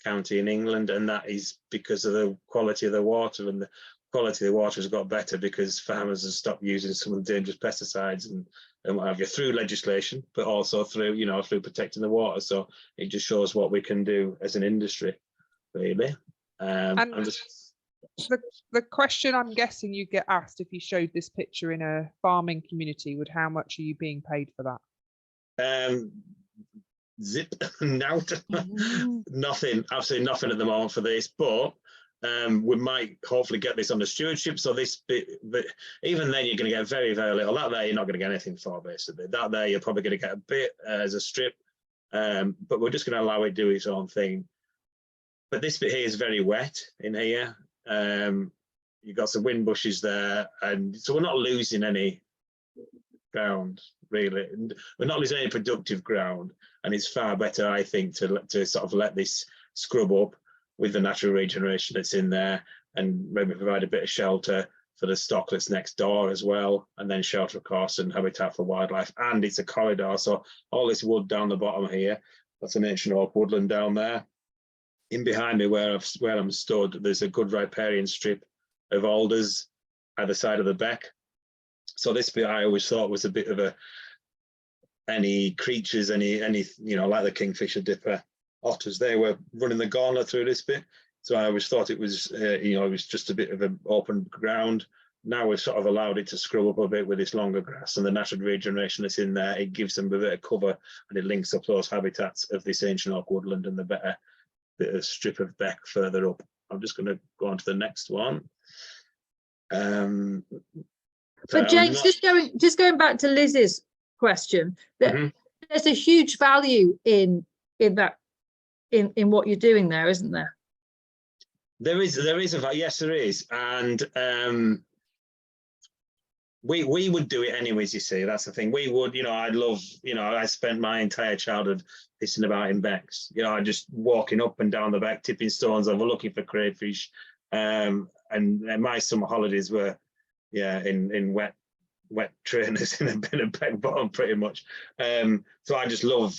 county in England, and that is because of the quality of the water, and the quality of the water has got better because farmers have stopped using some of the dangerous pesticides and what have you, through legislation, but also through protecting the water. So it just shows what we can do as an industry, really. And the question I'm guessing you get asked if you showed this picture in a farming community would, how much are you being paid for that? zip out. Nothing, absolutely nothing at the moment for this, but we might hopefully get this under stewardship. So this bit, but even then you're going to get very, very little. That there you're not going to get anything for, basically. That there you're probably going to get a bit as a strip, but we're just going to allow it to do its own thing. But this bit here is very wet in here. You've got some wind bushes there, and so we're not losing any ground, really. We're not losing any productive ground, and it's far better, I think, to sort of let this scrub up with the natural regeneration that's in there, and maybe provide a bit of shelter for the stock that's next door as well, and then shelter, of course, and habitat for wildlife. And it's a corridor, so all this wood down the bottom here, that's an ancient oak woodland down there. In behind me, where I'm stood, there's a good riparian strip of alders either side of the beck. So this bit I always thought was a bit of any creatures, any you know, like the kingfisher, dipper, otters, they were running the gauntlet through this bit. So I always thought it was you know, it was just a bit of an open ground. Now we've sort of allowed it to scrub up a bit with this longer grass and the natural regeneration that's in there. It gives them a bit of cover, and it links up those habitats of this ancient oak woodland and the better bit of strip of beck further up. I'm just going to go on to the next one. But James, just going back to Liz's question, that there's a huge value in that, in what you're doing there, isn't there? There is a, yes, there is, and we would do it anyways. You see, that's the thing. We would, you know, I'd love, you know, I spent my entire childhood pissing about in becks. You know, I just walking up and down the beck, tipping stones over, looking for crayfish, and my summer holidays were, yeah, in wet trainers in a beck bottom, pretty much. So I just love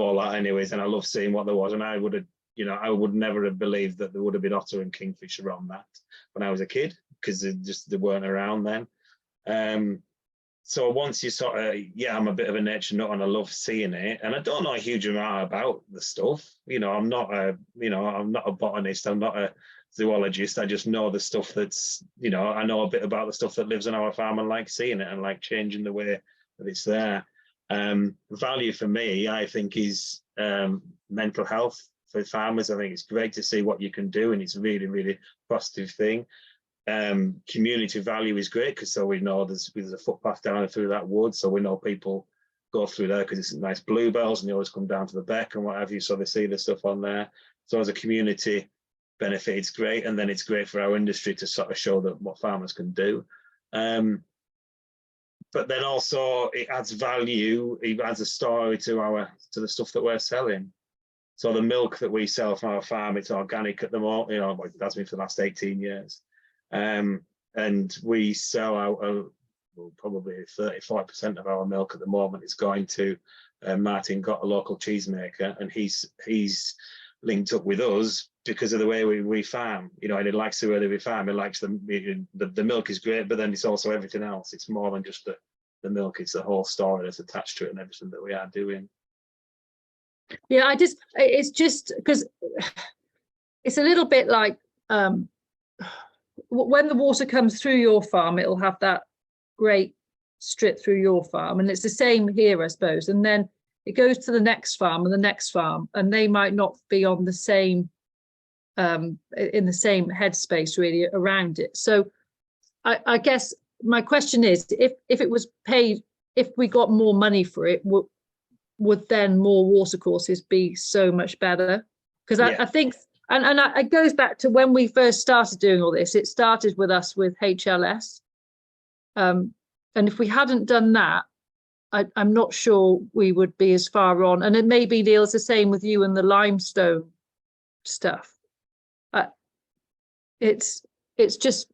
all that anyways, and I love seeing what there was. And I would have, you know, I would never have believed that there would have been otter and kingfish around that when I was a kid, because they weren't around then. So once you sort of, yeah, I'm a bit of a nature nut and I love seeing it, and I don't know a huge amount about the stuff. You know, I'm not a botanist, I'm not a zoologist. I just know the stuff that's, you know, I know a bit about the stuff that lives on our farm and like seeing it and like changing the way that it's there. Value for me, I think, is mental health for farmers. I think it's great to see what you can do, and it's a really, really positive thing. Community value is great, because so we know there's a footpath down and through that wood, so we know people go through there because it's nice bluebells and they always come down to the beck and what have you, so they see the stuff on there. So as a community benefit, it's great, and then it's great for our industry to sort of show that what farmers can do. But then also it adds value, it adds a story to the stuff that we're selling. So the milk that we sell from our farm, it's organic at the moment, you know, that's been for the last 18 years. And we sell out well, probably 30–40% of our milk at the moment is going to Martin Gott, a local cheesemaker, and he's linked up with us because of the way we farm, you know, and he likes the way we farm. He likes the milk is great, but then it's also everything else. It's more than just the milk, it's the whole story that's attached to it and everything that we are doing. Yeah, it's just because it's a little bit like when the water comes through your farm, it'll have that great strip through your farm, and it's the same here, I suppose. And then it goes to the next farm and the next farm, and they might not be on the same in the same headspace really around it. So I guess my question is, if it was paid, if we got more money for it, would then more watercourses be so much better? Because yeah. I think, and it goes back to when we first started doing all this. It started with us with HLS, and if we hadn't done that, I'm not sure we would be as far on. And it may be, Neil, it's the same with you and the limestone stuff. It's just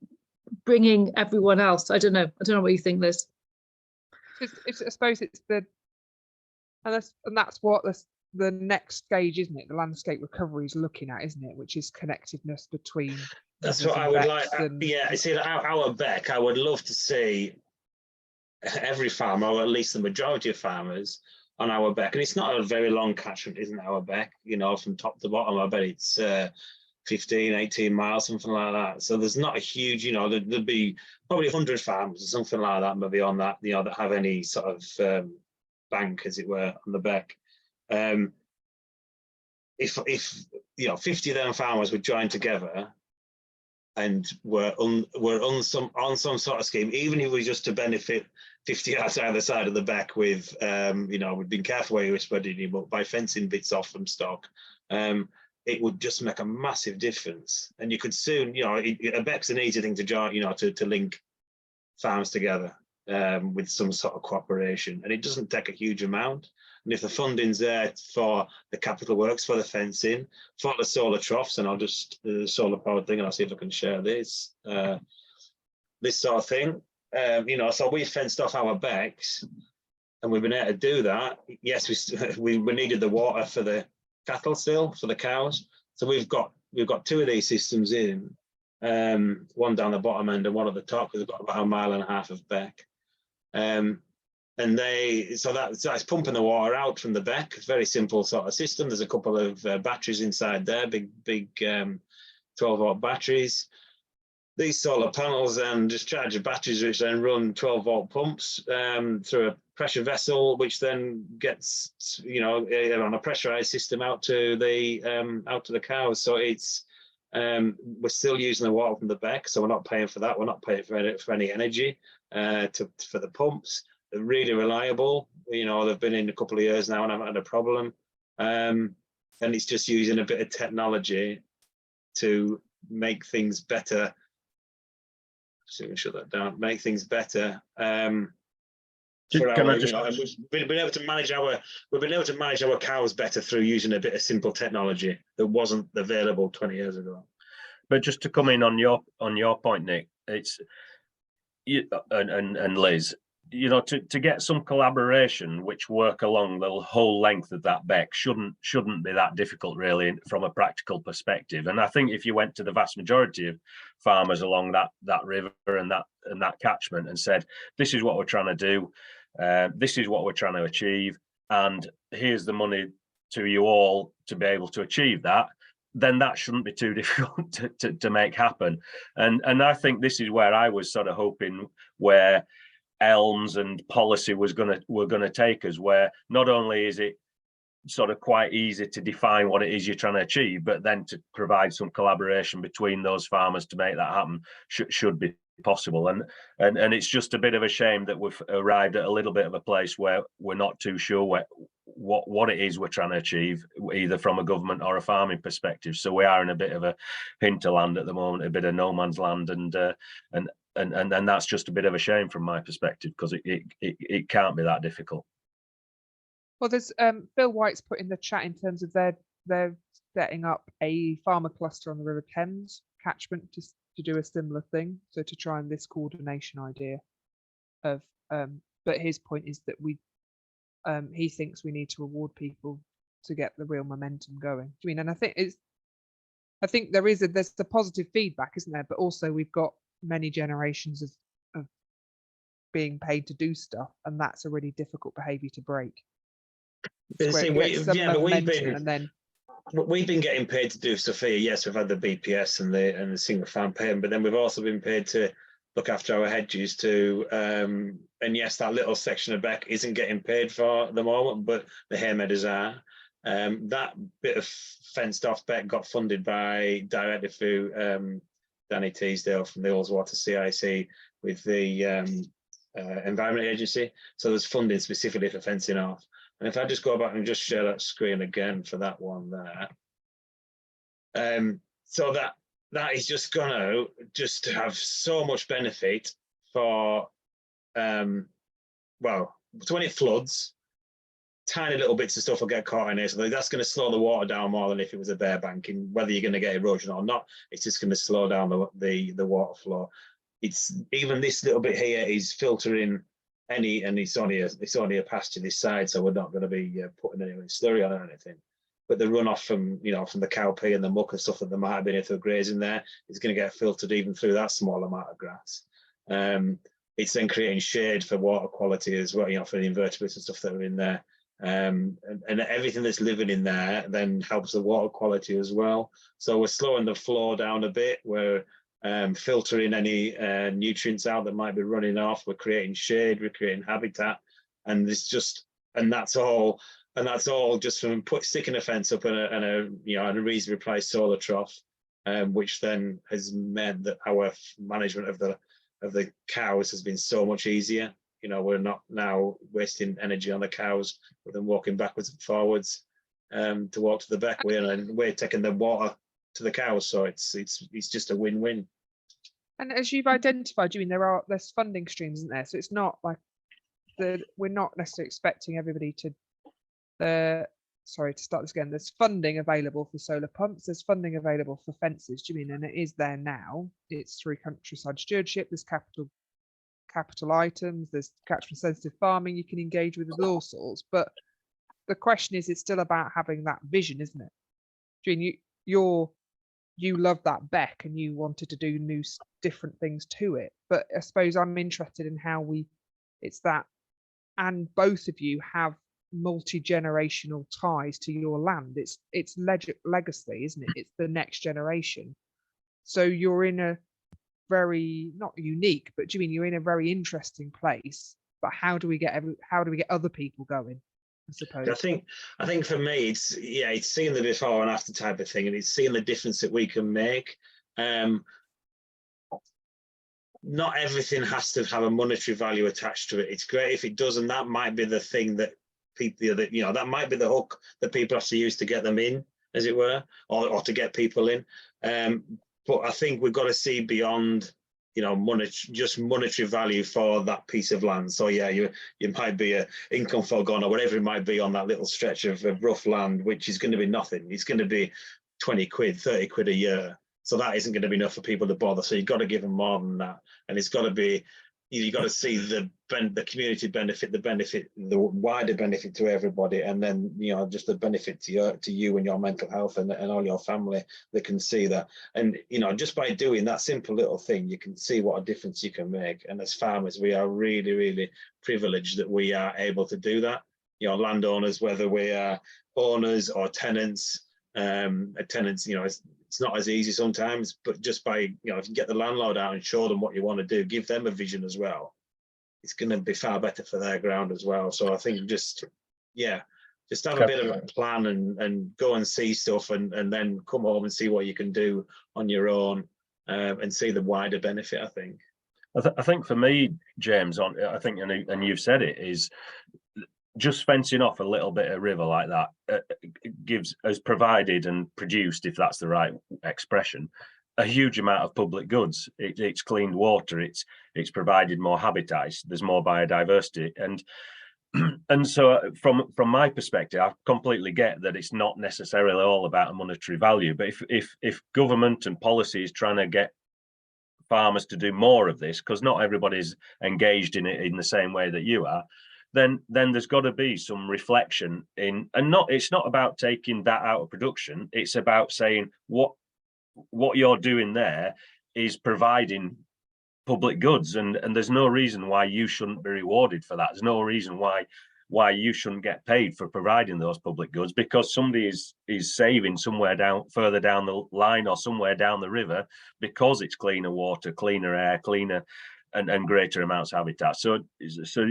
bringing everyone else. I don't know what you think, Liz. I suppose it's that's what the next stage, isn't it? The landscape recovery is looking at, isn't it? Which is connectedness between. That's what I would like. Yeah, see, our beck, I would love to see every farmer, or at least the majority of farmers, on our beck. And it's not a very long catchment, isn't it, our beck? You know, from top to bottom, I bet it's 15, 18 miles, something like that. So there's not a huge, you know, there'd be probably 100 farms or something like that, maybe on that, you know, that have any sort of bank, as it were, on the beck. If 50 of them farmers would join together and were on some sort of scheme, even if it was just to benefit 50 yards either side of the beck with, we've been careful where you were spreading it, but by fencing bits off from stock, it would just make a massive difference. And you could soon, a beck's an easy thing to join, to link farms together with some sort of cooperation, and it doesn't take a huge amount. And if the funding's there for the capital works, for the fencing, for the solar troughs, and I'll just the solar powered thing, and I'll see if I can share this sort of thing. So we fenced off our becks, and we've been able to do that. Yes, we needed the water for the cattle still, for the cows. So we've got 2 of these systems in, one down the bottom end and one at the top. We've got about 1.5 miles of beck. And that's pumping the water out from the beck. It's a very simple sort of system. There's a couple of batteries inside there, big 12-volt batteries. These solar panels then discharge the batteries, which then run 12-volt pumps through a pressure vessel, which then gets, on a pressurized system out to the cows. So it's we're still using the water from the beck, so we're not paying for that. We're not paying for any energy for the pumps. They're really reliable. They've been in a couple of years now and haven't had a problem. And it's just using a bit of technology to make things better. So we can shut that down. Make things better. We've been able to manage our cows better through using a bit of simple technology that wasn't available 20 years ago. But just to come in on your point, Nick, it's and Liz, to get some collaboration which work along the whole length of that beck shouldn't be that difficult, really, from a practical perspective. And I think if you went to the vast majority of farmers along that river and that catchment and said, this is what we're trying to do, this is what we're trying to achieve, and here's the money to you all to be able to achieve that, then that shouldn't be too difficult to make happen. And I think this is where I was sort of hoping where Elms and policy were going to take us, where not only is it sort of quite easy to define what it is you're trying to achieve, but then to provide some collaboration between those farmers to make that happen should be possible. And it's just a bit of a shame that we've arrived at a little bit of a place where we're not too sure what it is we're trying to achieve, either from a government or a farming perspective. So we are in a bit of a hinterland at the moment, a bit of no man's land, and that's just a bit of a shame from my perspective, because it can't be that difficult. Well, there's Bill White's put in the chat in terms of they're setting up a farmer cluster on the River Thames catchment to do a similar thing. So to try and this coordination idea of, but his point is that he thinks we need to reward people to get the real momentum going. I mean, and I think there's the positive feedback, isn't there? But also we've got many generations of being paid to do stuff, and that's a really difficult behaviour to break. We've been getting paid to do stuff here. Yes, we've had the BPS and the single farm payment, but then we've also been paid to look after our hedges too. And yes, that little section of beck isn't getting paid for at the moment, but the hay meadows are. That bit of fenced off beck got funded directly through Danny Teasdale from the Ullswater CIC with the Environment Agency. So there's funding specifically for fencing off. And if I just go back and just share that screen again for that one there. So that is just going to just have so much benefit for, so when it floods, tiny little bits of stuff will get caught in here. So that's going to slow the water down more than if it was a bare banking. Whether you're going to get erosion or not, it's just going to slow down the water flow. It's even this little bit here is filtering and it's only a pasture this side, so we're not going to be putting any slurry on or anything. But the runoff from the cow pee and the muck and stuff that there might have been if they're grazing there is going to get filtered even through that small amount of grass. It's then creating shade for water quality as well, for the invertebrates and stuff that are in there. And everything that's living in there then helps the water quality as well. So we're slowing the flow down a bit. We're filtering any nutrients out that might be running off. We're creating shade, we're creating habitat, and that's all and that's all just from sticking a fence up and a reasonably priced solar trough, which then has meant that our management of the cows has been so much easier. You know, we're not now wasting energy on the cows with them walking backwards and forwards to walk to the beck. We're taking the water to the cows, so it's just a win-win. And as you've identified, you mean there's funding streams, isn't there? So it's not like we're not necessarily expecting everybody to. Sorry to start this again. There's funding available for solar pumps. There's funding available for fences. Do you mean? And it is there now. It's through countryside stewardship. There's capital items. There's catchment sensitive farming. You can engage with all sorts. But the question is, it's still about having that vision, isn't it? Do you mean you love that beck and you wanted to do different things to it? But I suppose I'm interested in how it's that, and both of you have multi-generational ties to your land. It's legacy, isn't it? It's the next generation. So you're in a very, not unique, but do you mean you're in a very interesting place? But how do we get other people going, I suppose? I think for me, it's seeing the before and after type of thing, and it's seeing the difference that we can make. Not everything has to have a monetary value attached to it. It's great if it does, and that might be the thing that people, that might be the hook that people have to use to get them in, as it were, or to get people in. But I think we've got to see beyond, monetary value for that piece of land. So yeah, you might be an income foregone or whatever it might be on that little stretch of rough land, which is going to be nothing. It's going to be 20 quid, 30 quid a year. So that isn't going to be enough for people to bother. So you've got to give them more than that. And it's got to be, you've got to see the community benefit, the wider benefit to everybody, and then just the benefit to you and your mental health and all your family that can see that. And just by doing that simple little thing, you can see what a difference you can make. And as farmers, we are really, really privileged that we are able to do that. Landowners, whether we are owners or tenants, it's not as easy sometimes, but just by, if you can get the landlord out and show them what you want to do, give them a vision as well, it's going to be far better for their ground as well. So I think just have a bit of a plan and go and see stuff and then come home and see what you can do on your own and see the wider benefit, I think. I think for me, James, and you've said it, is just fencing off a little bit of river like that has provided and produced, if that's the right expression, a huge amount of public goods. It's cleaned water, it's provided more habitats, there's more biodiversity, and so from my perspective, I completely get that it's not necessarily all about a monetary value. But if government and policy is trying to get farmers to do more of this, because not everybody's engaged in it in the same way that you are, then there's got to be some reflection in, and it's not about taking that out of production. It's about saying what you're doing there is providing public goods, and there's no reason why you shouldn't be rewarded for that. There's no reason why you shouldn't get paid for providing those public goods, because somebody is saving somewhere further down the line or somewhere down the river, because it's cleaner water, cleaner air, cleaner and greater amounts of habitat. So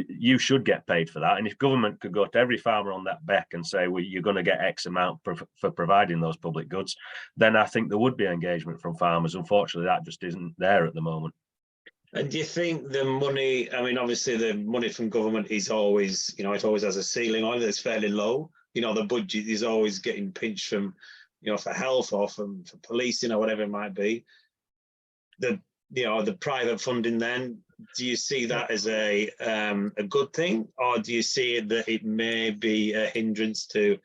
you should get paid for that. And if government could go to every farmer on that beck and say, well, you're going to get X amount for providing those public goods, then I think there would be engagement from farmers. Unfortunately, that just isn't there at the moment. And do you think the money, obviously the money from government is always, it always has a ceiling on it that's fairly low. The budget is always getting pinched from, for health or for policing or whatever it might be. The private funding, then, do you see that as a good thing, or do you see that it may be a hindrance to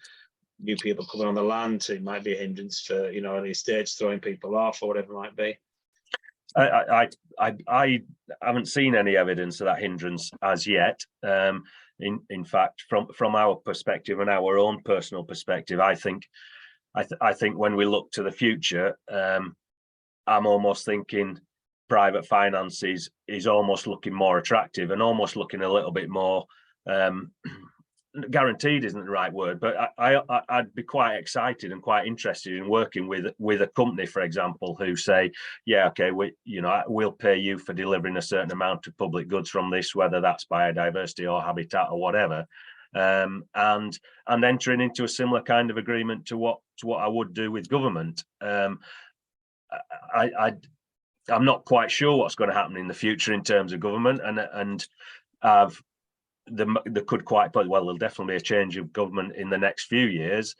new people coming on the land? It might be a hindrance for any estates throwing people off or whatever it might be. I haven't seen any evidence of that hindrance as yet. In fact, from our perspective and our own personal perspective, I think when we look to the future, I'm almost thinking private finance is almost looking more attractive and almost looking a little bit more guaranteed isn't the right word, but I'd be quite excited and quite interested in working with a company, for example, who say, yeah, okay, we'll pay you for delivering a certain amount of public goods from this, whether that's biodiversity or habitat or whatever. and entering into a similar kind of agreement to what I would do with government. I'm not quite sure what's going to happen in the future in terms of government, and there could there'll definitely be a change of government in the next few years,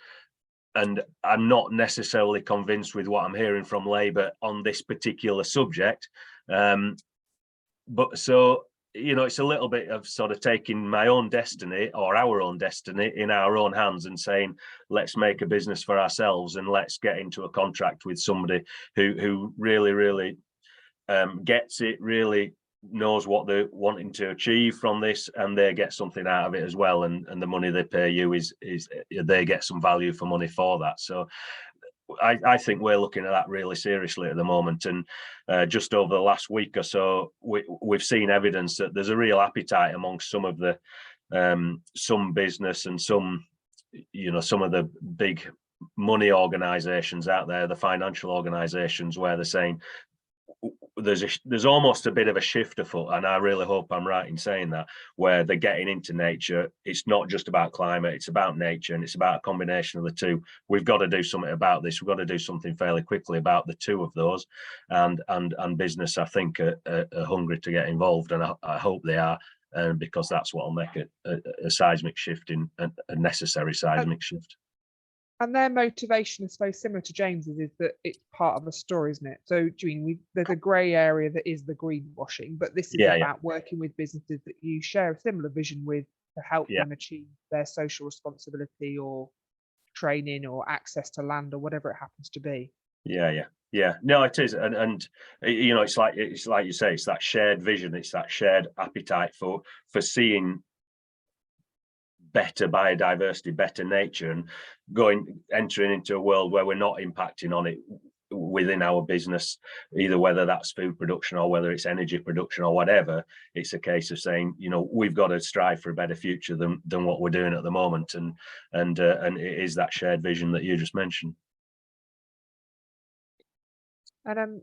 and I'm not necessarily convinced with what I'm hearing from Labour on this particular subject. But so, it's a little bit of sort of taking my own destiny or our own destiny in our own hands and saying, let's make a business for ourselves and let's get into a contract with somebody who really, really gets it, really knows what they're wanting to achieve from this, and they get something out of it as well. And the money they pay you is they get some value for money for that. So I think we're looking at that really seriously at the moment. And just over the last week or so, we've seen evidence that there's a real appetite amongst some of the some business and some of the big money organizations out there, the financial organizations, where they're saying there's almost a bit of a shift afoot, and I really hope I'm right in saying that, where they're getting into nature. It's not just about climate, it's about nature, and it's about a combination of the two. We've got to do something about this. We've got to do something fairly quickly about the two of those, and business, I think, are hungry to get involved, and I hope they are, because that's what will make a seismic shift, in a necessary seismic shift. And their motivation, I suppose, similar to James's, is that it's part of a story, isn't it? So, there's a grey area that is the greenwashing, but this is about working with businesses that you share a similar vision with to help them achieve their social responsibility or training or access to land or whatever it happens to be. Yeah. No, it is, and it's like you say, it's that shared vision, it's that shared appetite for seeing better biodiversity, better nature, and entering into a world where we're not impacting on it within our business, either whether that's food production or whether it's energy production or whatever. It's a case of saying, we've got to strive for a better future than what we're doing at the moment, and it is that shared vision that you just mentioned. And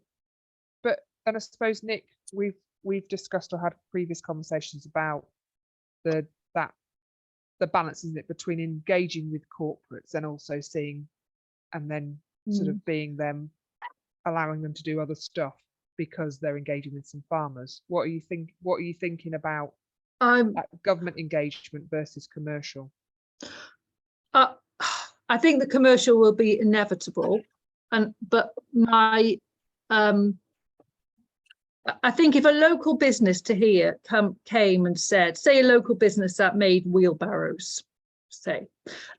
I suppose, Nick, we've discussed or had previous conversations about the balance, isn't it, between engaging with corporates and also seeing, and then sort of being them, allowing them to do other stuff because they're engaging with some farmers. What are you thinking about government engagement versus commercial? I think the commercial will be inevitable, but I think if a local business to here came and said, say a local business that made wheelbarrows,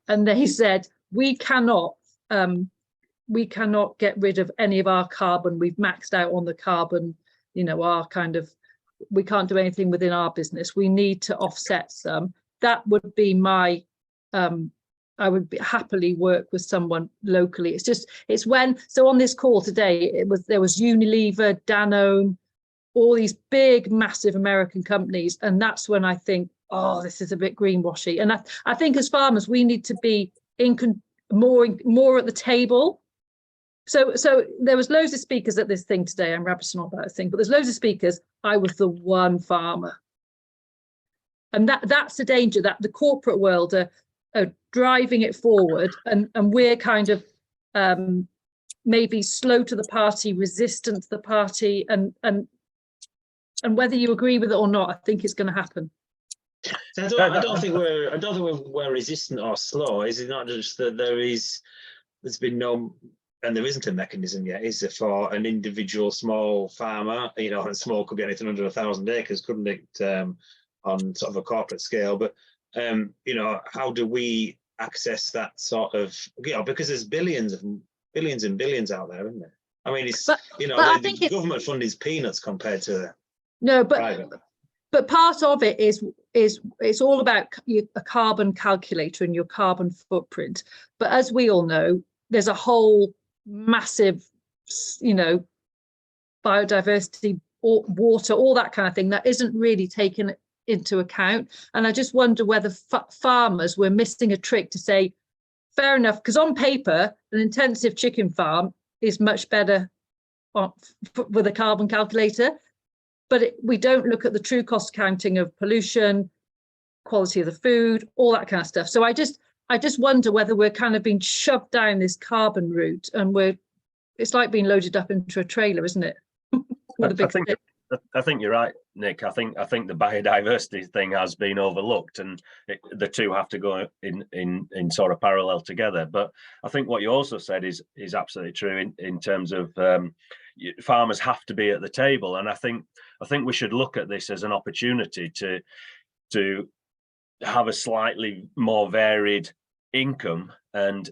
and they said, we cannot get rid of any of our carbon, we've maxed out on the carbon, we can't do anything within our business, we need to offset some. That would be my I would happily work with someone locally. So on this call today, there was Unilever, Danone, all these big, massive American companies. And that's when I think, this is a bit greenwashy. And I think as farmers, we need to be more at the table. So there was loads of speakers at this thing today. I'm rabbiting on about this thing, but there's loads of speakers. I was the one farmer. And that's the danger, that the corporate world are driving it forward, and we're kind of maybe slow to the party, resistant to the party, and whether you agree with it or not, I think it's going to happen. I don't think we're resistant or slow. Is it not just that there's been no, and there isn't a mechanism yet, is there, for an individual small farmer, and small could be anything under 1,000 acres, couldn't it, on sort of a corporate scale, but how do we access that sort of, because there's billions and billions out there, isn't there? I mean, the government fund is peanuts compared to private. But part of it is it's all about a carbon calculator and your carbon footprint. But as we all know, there's a whole massive, biodiversity, water, all that kind of thing that isn't really taken into account. And I just wonder whether farmers were missing a trick to say, fair enough, because on paper, an intensive chicken farm is much better with a carbon calculator, but we don't look at the true cost counting of pollution, quality of the food, all that kind of stuff. So I just wonder whether we're kind of being shoved down this carbon route, and it's like being loaded up into a trailer, isn't it? I think you're right, Nick. I think the biodiversity thing has been overlooked, and the two have to go in sort of parallel together. But I think what you also said is absolutely true in terms of farmers have to be at the table, and I think we should look at this as an opportunity to have a slightly more varied income,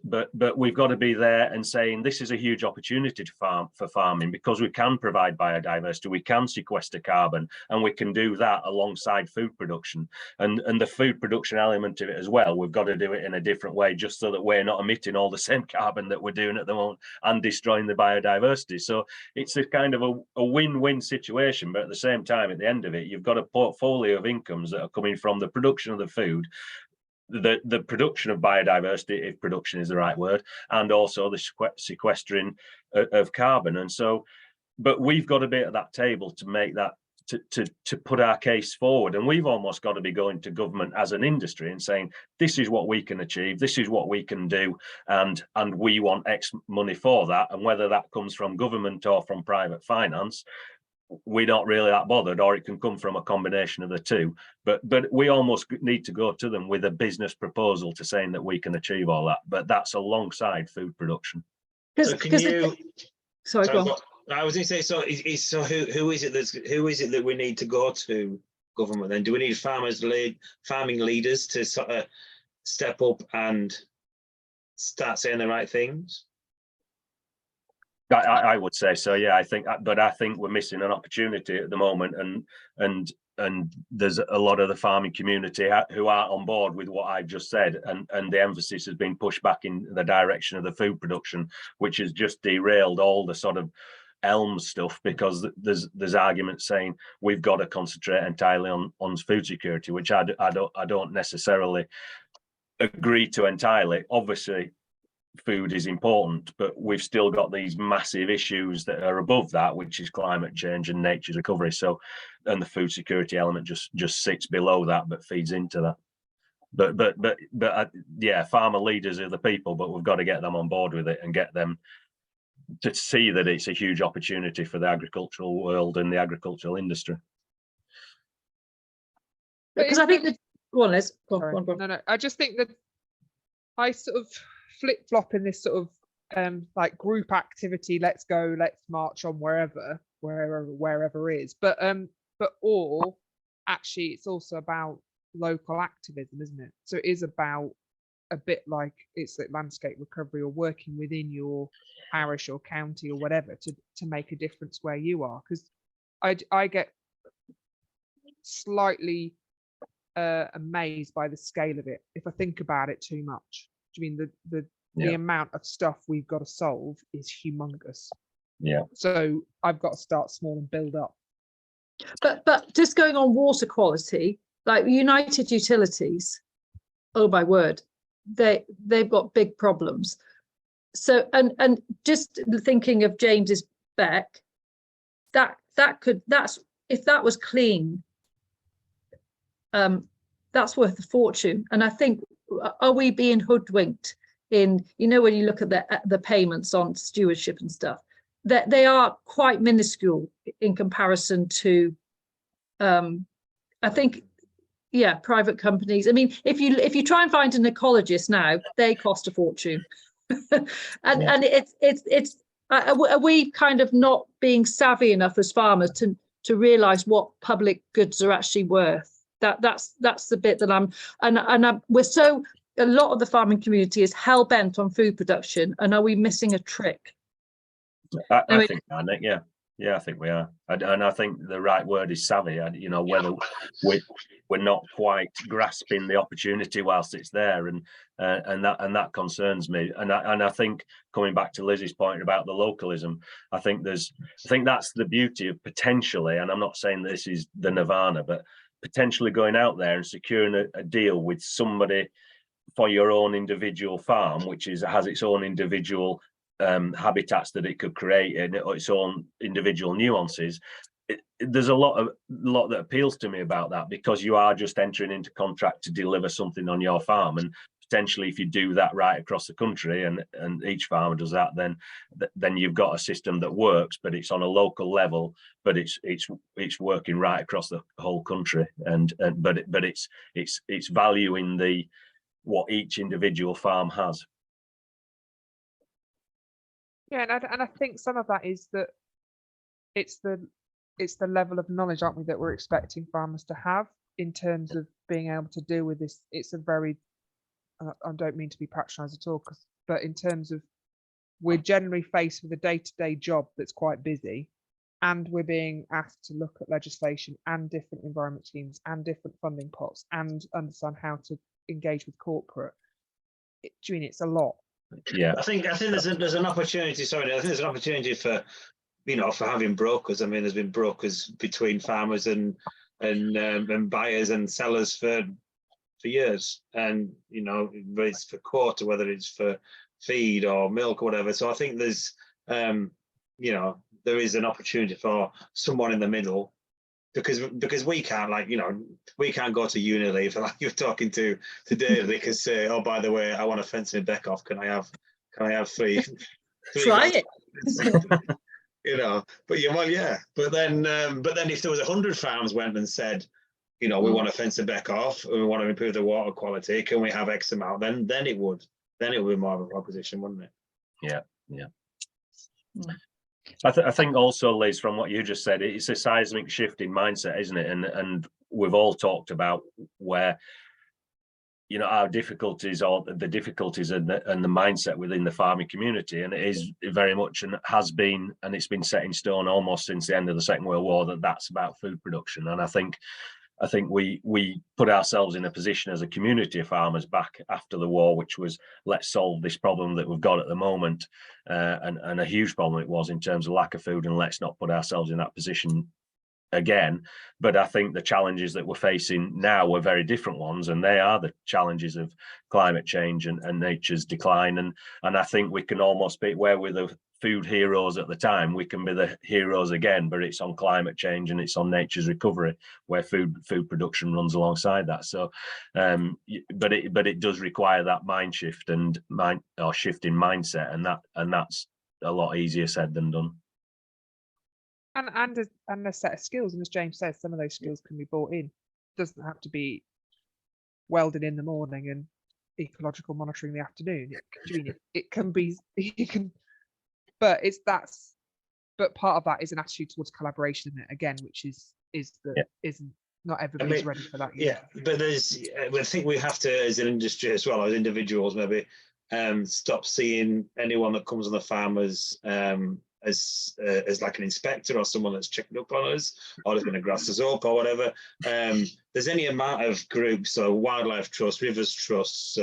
but we've got to be there and saying this is a huge opportunity for farming, because we can provide biodiversity, we can sequester carbon, and we can do that alongside food production, and the food production element of it as well. We've got to do it in a different way, just so that we're not emitting all the same carbon that we're doing at the moment and destroying the biodiversity. So it's a kind of a win-win situation, but at the same time, at the end of it, you've got a portfolio of incomes that are coming from the production of the food, the production of biodiversity, if production is the right word, and also the sequestering of carbon. And so, but we've got to be at that table to make that, to put our case forward, and we've almost got to be going to government as an industry and saying this is what we can achieve, this is what we can do, and we want X money for that, and whether that comes from government or from private finance, we're not really that bothered, or it can come from a combination of the two. But we almost need to go to them with a business proposal to saying that we can achieve all that. But that's alongside food production. So can you? Sorry, go on. I was going to say, so who is it that we need to go to government then? Do we need farming leaders to sort of step up and start saying the right things? I would say so, yeah. I think we're missing an opportunity at the moment, and there's a lot of the farming community who are on board with what I've just said, and the emphasis has been pushed back in the direction of the food production, which has just derailed all the sort of ELMS stuff, because there's arguments saying we've got to concentrate entirely on food security, which I don't necessarily agree to entirely. Obviously, food is important, but we've still got these massive issues that are above that, which is climate change and nature's recovery. So, and the food security element just sits below that, but feeds into that. But yeah, farmer leaders are the people, but we've got to get them on board with it and get them to see that it's a huge opportunity for the agricultural world and the agricultural industry. Because I think that, go on, Liz. Go on. No, I just think that I sort of flip-flop in this sort of like group activity, let's go, let's march on wherever is, but or actually it's also about local activism, isn't it? So it is about a bit like it's like landscape recovery, or working within your parish or county or whatever to make a difference where you are. Because I get slightly amazed by the scale of it if I think about it too much. I mean, the amount of stuff we've got to solve is humongous. Yeah. So I've got to start small and build up. But just going on water quality, like United Utilities, oh my word, they've got big problems. So and just thinking of James's Beck, that's if that was clean, that's worth a fortune. And I think, are we being hoodwinked in, when you look at the payments on stewardship and stuff, that they are quite minuscule in comparison to, I think, yeah, private companies. I mean, if you try and find an ecologist now, they cost a fortune. and it's are we kind of not being savvy enough as farmers to realize what public goods are actually worth? That's the bit that we're so, a lot of the farming community is hell bent on food production, and are we missing a trick? I think, Nick, yeah, I think we are, and I think the right word is savvy. Whether we're not quite grasping the opportunity whilst it's there, and that concerns me. And I think, coming back to Lizzie's point about the localism, I think that's the beauty of potentially, and I'm not saying this is the nirvana, but potentially going out there and securing a deal with somebody for your own individual farm, which has its own individual habitats that it could create and its own individual nuances, there's a lot that appeals to me about that, because you are just entering into contract to deliver something on your farm, and potentially if you do that right across the country, and each farmer does that, then you've got a system that works, but it's on a local level, but it's working right across the whole country, but it's valuing what each individual farm has. Yeah, and I think some of that is that it's the level of knowledge, aren't we, that we're expecting farmers to have in terms of being able to deal with this. It's a very, I don't mean to be patronised at all, but in terms of, we're generally faced with a day-to-day job that's quite busy, and we're being asked to look at legislation and different environment schemes and different funding pots and understand how to engage with corporate. It's a lot. Yeah, I think there's an opportunity. Sorry, I think there's an opportunity for, for having brokers. I mean, there's been brokers between farmers and buyers and sellers for years, and whether it's for quarter, whether it's for feed or milk or whatever. So I think there's there is an opportunity for someone in the middle, because we can't, we can't go to Unilever like you're talking to today. They can say, oh, by the way, I want a fence in Beck-off. Can I have three Try it. But but then if there was 100 farms went and said, we want a fence in Beck-off, we want to improve the water quality, can we have X amount, then it would be more of a proposition, wouldn't it? Yeah. I think also, Liz, from what you just said, it's a seismic shift in mindset, isn't it? And we've all talked about where our difficulties, or the difficulties and the mindset within the farming community, and it is very much, and has been, and it's been set in stone almost since the end of the Second World War, that's about food production. And I think we put ourselves in a position as a community of farmers back after the war, which was, let's solve this problem that we've got at the moment, and a huge problem it was in terms of lack of food, and let's not put ourselves in that position again. But I think the challenges that we're facing now are very different ones, and they are the challenges of climate change and nature's decline. And I think we can almost be, where we're the food heroes at the time, we can be the heroes again, but it's on climate change and it's on nature's recovery, where food production runs alongside that. So but it does require that mind shift and shift in mindset, and that's a lot easier said than done. And a set of skills, and as James says, some of those skills can be brought in. It doesn't have to be welding in the morning and ecological monitoring in the afternoon. It can be, but but part of that is an attitude towards collaboration, isn't it? Again, which isn't not everybody's ready for that yet. Yeah, but I think we have to, as an industry as well, as individuals, maybe stop seeing anyone that comes on the farm as like an inspector or someone that's checking up on us, or is going to grass us up or whatever. There's any amount of groups, so wildlife trusts, rivers trusts,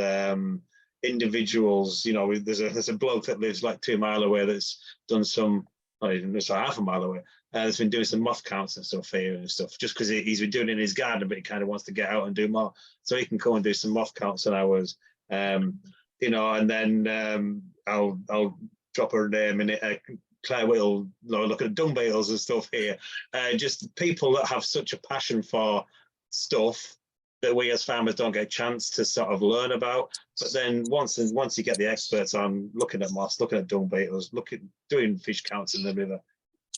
individuals. There's a bloke that lives like 2 miles away that's done some, not even, it's like half a mile away. That's been doing some moth counts and stuff here and stuff, just because he's been doing it in his garden, but he kind of wants to get out and do more, so he can come and do some moth counts on ours. And then I'll drop her name in it. Claire will look at dung beetles and stuff here. Just people that have such a passion for stuff that we as farmers don't get a chance to sort of learn about. But then once you get the experts on looking at moths, looking at dung beetles, doing fish counts in the river,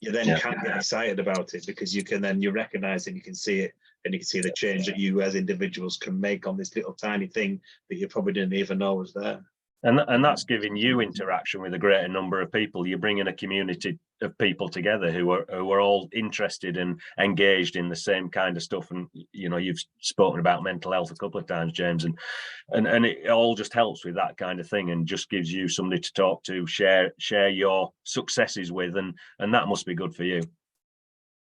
you then can't get excited about it, because you recognise it, you can see it, and you can see the change that you as individuals can make on this little tiny thing that you probably didn't even know was there. And that's giving you interaction with a greater number of people. You're bringing a community of people together who are all interested and engaged in the same kind of stuff. And you've spoken about mental health a couple of times, James, and it all just helps with that kind of thing, and just gives you somebody to talk to, share your successes with, and that must be good for you.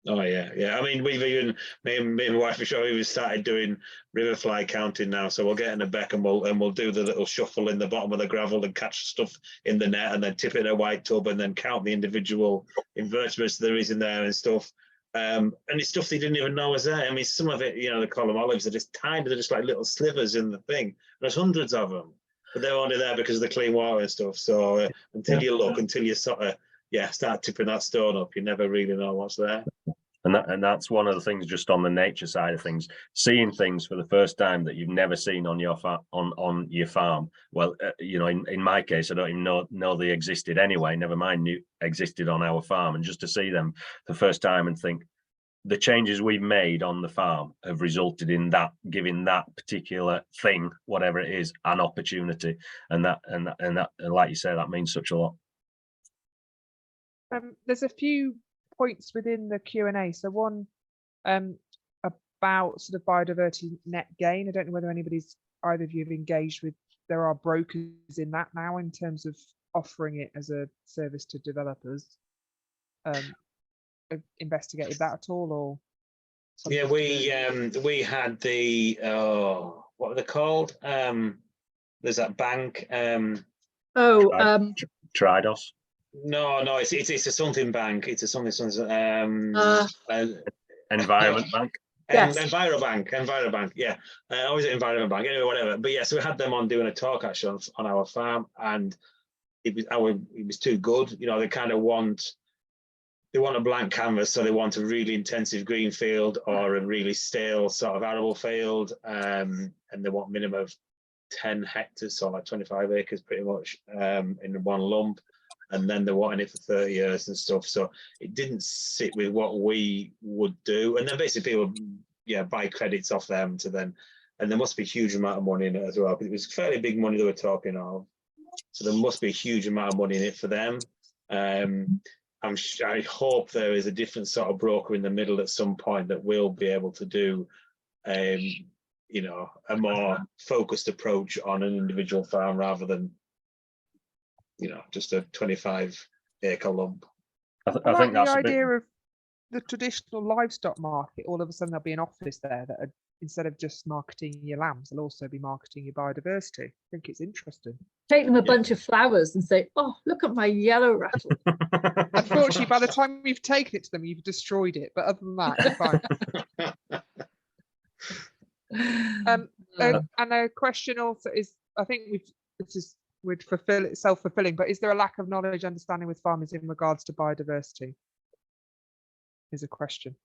Oh yeah. I mean, we've even, me and my wife, we've started doing river fly counting now. So we'll get in a beck and we'll do the little shuffle in the bottom of the gravel and catch stuff in the net, and then tip it in a white tub, and then count the individual invertebrates there is in there and stuff. And it's stuff they didn't even know was there. I mean, some of it, they call them olives, they're just tiny, they're just like little slivers in the thing. There's hundreds of them, but they're only there because of the clean water and stuff. So until you look, until you sort of start tipping that stone up, you never really know what's there. And that's one of the things, just on the nature side of things, seeing things for the first time that you've never seen on your on your farm. Well, you know, in my case, I don't even know they existed anyway. Never mind, knew existed on our farm, and just to see them the first time and think the changes we've made on the farm have resulted in that, giving that particular thing, whatever it is, an opportunity, and like you say, that means such a lot. There's a few points within the Q&A. So one about sort of biodiversity net gain. I don't know whether either of you have engaged with, there are brokers in that now in terms of offering it as a service to developers. Have investigated that at all, or? Yeah, we had the what were they called? There's that bank. Tridos. No, it's a something bank. It's a something Environment bank. Yes. Envirobank. Yeah, always at Environment Bank. Anyway, whatever. But yeah, so we had them on doing a talk actually on our farm, and it was too good. You know, they kind of want a blank canvas, so they want a really intensive green field or a really stale sort of arable field, and they want minimum of 10 hectares, so like 25 acres pretty much, in one lump. And then they're wanting it for 30 years and stuff. So it didn't sit with what we would do. And then basically people, buy credits off them to then, and there must be a huge amount of money in it as well, because it was fairly big money they were talking of. So there must be a huge amount of money in it for them. I hope there is a different sort of broker in the middle at some point that will be able to do, you know, a more focused approach on an individual farm rather than, you know, just a 25-acre lump. I think that's the idea of the traditional livestock market. All of a sudden there'll be an office there that instead of just marketing your lambs, they'll also be marketing your biodiversity. I think it's interesting. Take them a bunch of flowers and say, oh, look at my yellow rattle. Unfortunately, by the time you've taken it to them, you've destroyed it. But other than that, it's fine. And a question also is, I think would fulfill it, self-fulfilling, but is there a lack of knowledge, understanding with farmers in regards to biodiversity? Is a question.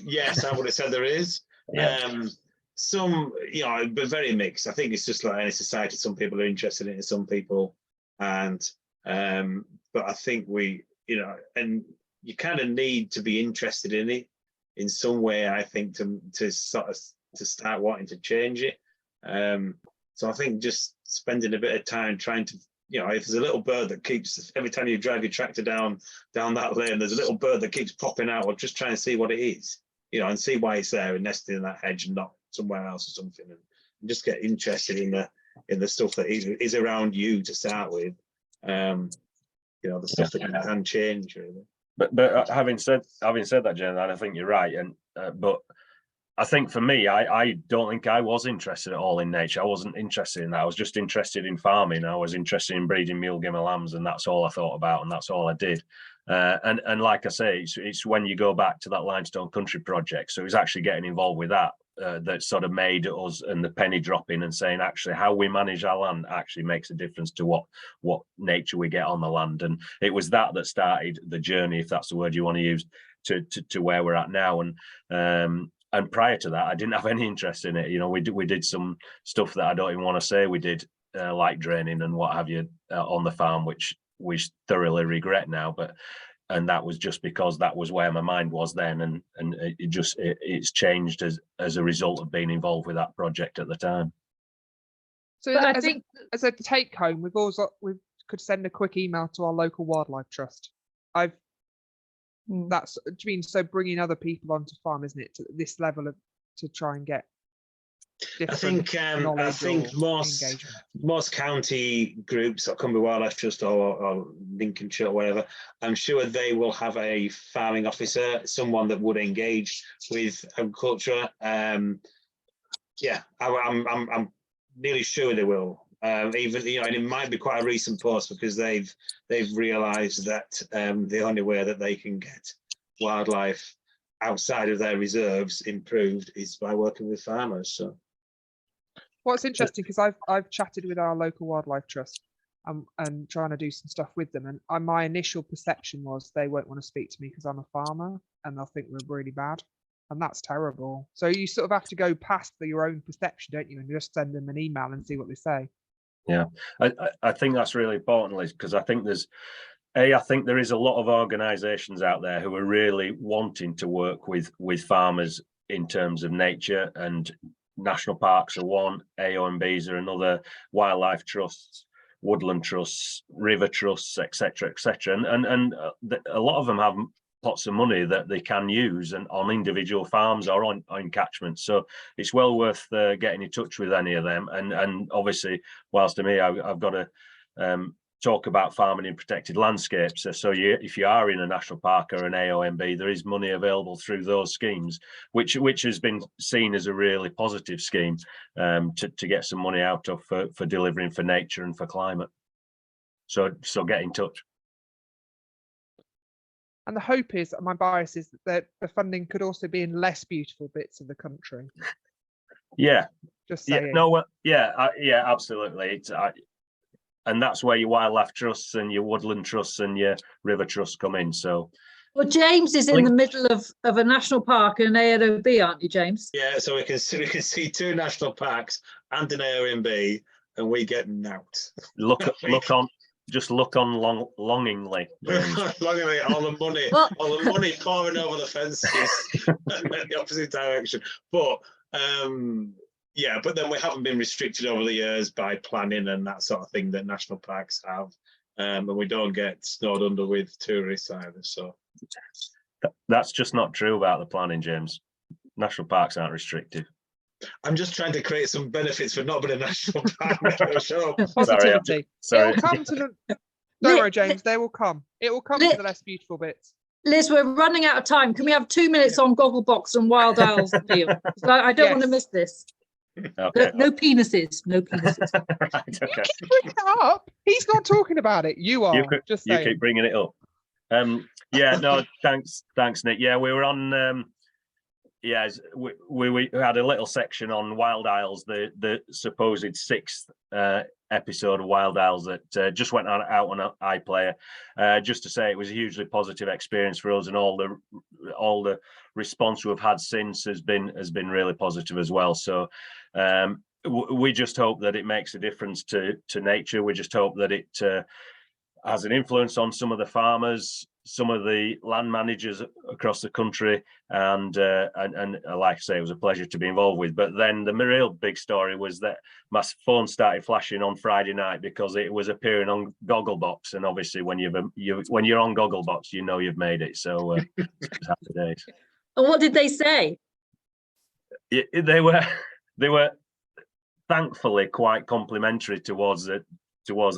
Yes, I would have said there is. Some, you know, but very mixed. I think it's just like any society. Some people are interested in it, some people aren't. But I think we, you know, and you kind of need to be interested in it in some way, I think, to sort of to start wanting to change it. So I think just spending a bit of time trying to, you know, if there's a little bird that keeps, every time you drive your tractor down that lane, there's a little bird that keeps popping out, or just try and see what it is, you know, and see why it's there and nesting in that hedge and not somewhere else or something, and just get interested in the stuff that is around you to start with, you know, the stuff that you can change really. But having said that, Jen, I think you're right, and but I think for me, I don't think I was interested at all in nature. I wasn't interested in that. I was just interested in farming. I was interested in breeding mule gimmer lambs, and that's all I thought about, and that's all I did. And like I say, it's when you go back to that Limestone Country project. So it was actually getting involved with that that sort of made us, and the penny dropping and saying actually how we manage our land actually makes a difference to what nature we get on the land. And it was that started the journey, if that's the word you want to use, to where we're at now. And prior to that, I didn't have any interest in it. You know, we did some stuff that I don't even want to say we did, like draining and what have you, on the farm, which we thoroughly regret now. And that was just because that was where my mind was then, and it's changed as a result of being involved with that project at the time. So as a take home, we could send a quick email to our local wildlife trust. That's, do you mean, so bringing other people onto farm, isn't it, to this level of, to try and get different I think most county groups, or Cumbria Wildlife Trust or Lincolnshire or whatever, I'm sure they will have a farming officer, someone that would engage with agriculture. I'm nearly sure they will. Even, you know, and it might be quite a recent post, because they've realised that the only way that they can get wildlife outside of their reserves improved is by working with farmers. So, what's interesting, because I've chatted with our local wildlife trust, and trying to do some stuff with them. And my initial perception was they won't want to speak to me because I'm a farmer and they'll think we're really bad. And that's terrible. So you sort of have to go past your own perception, don't you? And just send them an email and see what they say. Yeah, I think that's really important, Liz, because I think I think there is a lot of organisations out there who are really wanting to work with farmers in terms of nature, and national parks are one, AONBs are another, wildlife trusts, woodland trusts, river trusts, etc., etc. And a lot of them have pots of money that they can use and on individual farms or on catchments. So it's well worth getting in touch with any of them. And obviously, whilst to me, I've got to talk about farming in protected landscapes. So if you are in a national park or an AONB, there is money available through those schemes, which has been seen as a really positive scheme to get some money out of for delivering for nature and for climate. So get in touch. And the hope is, my bias is that the funding could also be in less beautiful bits of the country. Yeah. Just saying. Yeah. No. Yeah. Yeah. Absolutely. And that's where your wildlife trusts and your woodland trusts and your river trusts come in. So. Well, James is in the middle of a national park and an AONB, aren't you, James? Yeah. So we can see 2 national parks and an AONB, and we get nout. Just look on longingly. Longingly, all the money pouring over the fences in the opposite direction. But yeah, but then we haven't been restricted over the years by planning and that sort of thing that national parks have, and we don't get snowed under with tourists either. So that's just not true about the planning, James. National parks aren't restricted. I'm just trying to create some benefits for not being a national park. Positivity. Sorry. It will come to the. Don't worry, James. They will come. It will come to the less beautiful bits. Liz, we're running out of time. Can we have 2 minutes on Gogglebox and wild owls? I don't want to miss this. Okay. No penises. No penises. Right, okay. You keep bringing it up. He's not talking about it. You are. You keep bringing it up. Yeah. No. Thanks, Nick. Yeah, we were on. Yeah, we had a little section on Wild Isles, the supposed 6th episode of Wild Isles that just went out on iPlayer. Just to say, it was a hugely positive experience for us, and all the response we've had since has been really positive as well. So we just hope that it makes a difference to nature. We just hope that it has an influence on some of the farmers, some of the land managers across the country, and like I say, it was a pleasure to be involved with. But then the real big story was that my phone started flashing on Friday night because it was appearing on Gogglebox, and obviously when you're on Gogglebox, you know you've made it. So it was happy days. And what did they say? They were thankfully quite complimentary towards the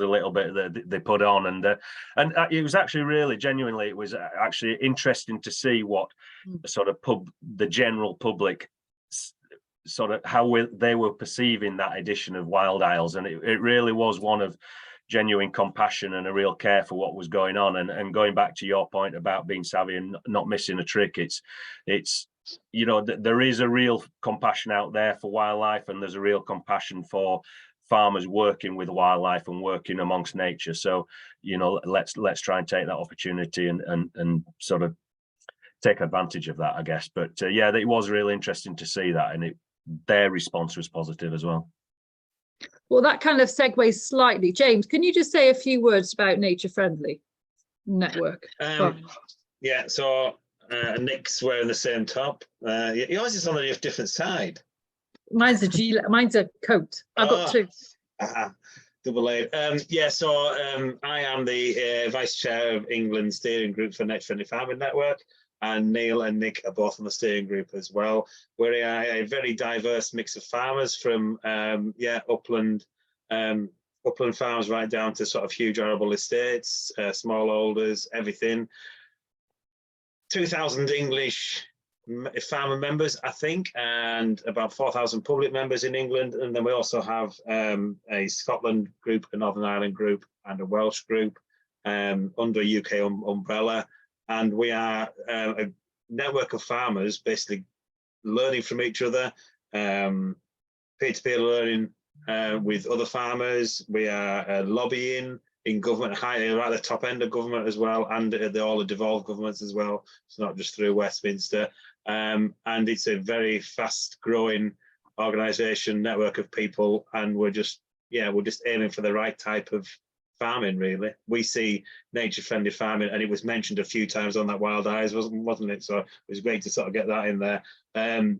little bit that they put on, and it was actually really genuinely, it was actually interesting to see what sort of the general public sort of how they were perceiving that edition of Wild Isles, and it really was one of genuine compassion and a real care for what was going on. And going back to your point about being savvy and not missing a trick, it's you know, there is a real compassion out there for wildlife, and there's a real compassion for farmers working with wildlife and working amongst nature. So, you know, let's try and take that opportunity and sort of take advantage of that, I guess. But yeah, it was really interesting to see that, and their response was positive as well. Well, that kind of segues slightly. James, can you just say a few words about Nature Friendly Network? Yeah, so Nick's wearing the same top. Yours is on a different side. Mine's a coat. I've got 2. Double A. Yeah, so I am the vice chair of England's steering group for Nature Friendly Farming Network, and Neil and Nick are both on the steering group as well. We're a very diverse mix of farmers from upland farms right down to sort of huge arable estates, smallholders, everything. 2,000 English farmer members, I think, and about 4,000 public members in England. And then we also have a Scotland group, a Northern Ireland group, and a Welsh group under a UK umbrella. And we are a network of farmers basically learning from each other, peer-to-peer learning with other farmers. We are lobbying in government, high right at the top end of government as well, and all the devolved governments as well. It's not just through Westminster. And it's a very fast growing organisation, network of people, and we're just aiming for the right type of farming, really. We see nature friendly farming, and it was mentioned a few times on that Wild Eyes, wasn't it? So it was great to sort of get that in there. It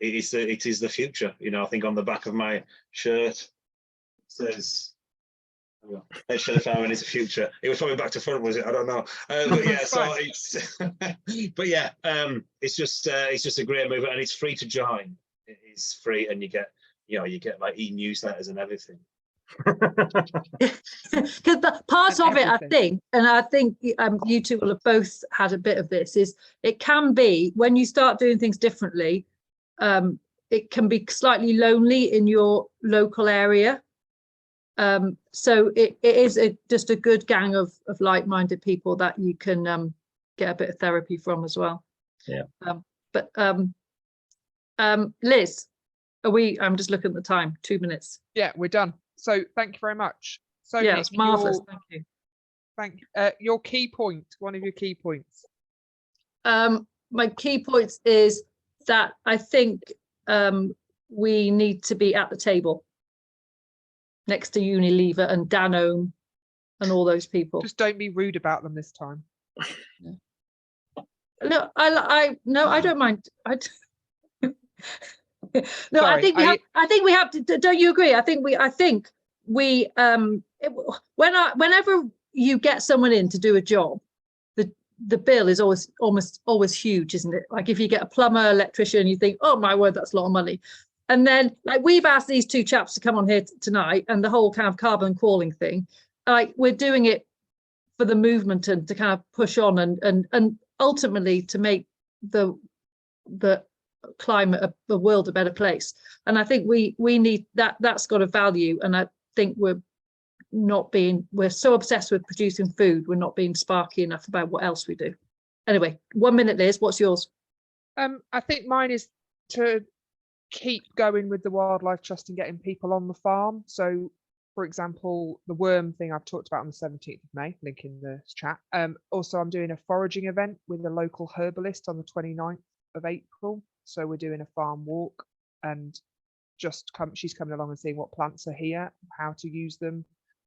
is the future. You know, I think on the back of my shirt it says nature friendly farming is the future. It was probably back to front, was it? I don't know. But yeah, so it's but yeah, it's just a great movement, and it's free to join. It is free, and you get like e-newsletters and everything. Because part of it, I think you two will have both had a bit of this, is it can be when you start doing things differently, it can be slightly lonely in your local area. So it is just a good gang of like-minded people that you can get a bit of therapy from as well. Yeah. Liz, I'm just looking at the time, 2 minutes. Yeah, we're done. So thank you very much. So yeah, Nick, it's marvelous. Thank you. Thank your key point, one of your key points. My key points is that I think we need to be at the table next to Unilever and Danone and all those people. Just don't be rude about them this time. No, I don't mind. No, Sorry, I think we have to. Don't you agree? I think we whenever you get someone in to do a job, the bill is always huge, isn't it? Like if you get a plumber, electrician, you think, oh my word, that's a lot of money. And then like we've asked these two chaps to come on here tonight, and the whole kind of carbon calling thing, like we're doing it for the movement and to kind of push on and ultimately to make the climate of the world a better place. And I think we need that's got a value, and I think we're so obsessed with producing food, we're not being sparky enough about what else we do. Anyway, 1 minute, Liz, what's yours? I think mine is to keep going with the Wildlife Trust and getting people on the farm. So for example, the worm thing I've talked about on the 17th of May, link in the chat. Also, I'm doing a foraging event with a local herbalist on the 29th of April. So we're doing a farm walk, and she's coming along and seeing what plants are here, how to use them,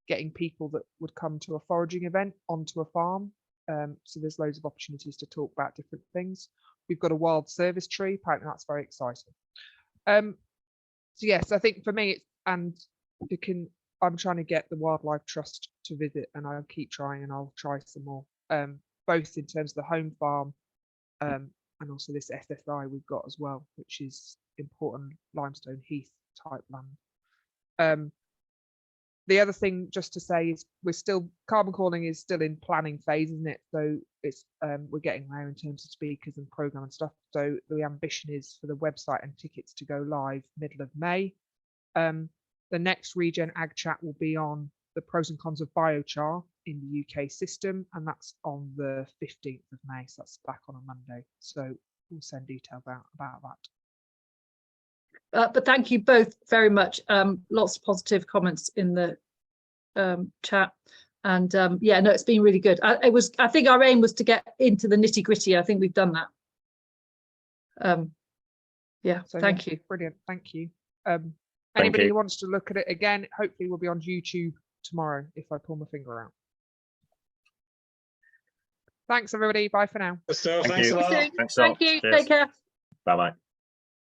getting people that would come to a foraging event onto a farm. So there's loads of opportunities to talk about different things. We've got a wild service tree, apparently that's very exciting. So yes, I think for me, I'm trying to get the Wildlife Trust to visit, and I'll keep trying, and I'll try some more, both in terms of the home farm, and also this SSI we've got as well, which is important limestone heath type land. The other thing just to say is carbon calling is still in planning phase, isn't it? So it's we're getting there in terms of speakers and program and stuff. So the ambition is for the website and tickets to go live middle of May. The next ReGenAg chat will be on the pros and cons of biochar in the UK system, and that's on the 15th of May. So that's back on a Monday. So we'll send details out about that. But thank you both very much. Lots of positive comments in the chat, and yeah, no, it's been really good. I think our aim was to get into the nitty gritty. I think we've done that. Yeah, so thank you. Brilliant, thank you. Anybody who wants to look at it again, hopefully we'll be on YouTube tomorrow if I pull my finger out. Thanks everybody. Bye for now. So thanks a lot. Thanks Thank you. Take care. Bye bye.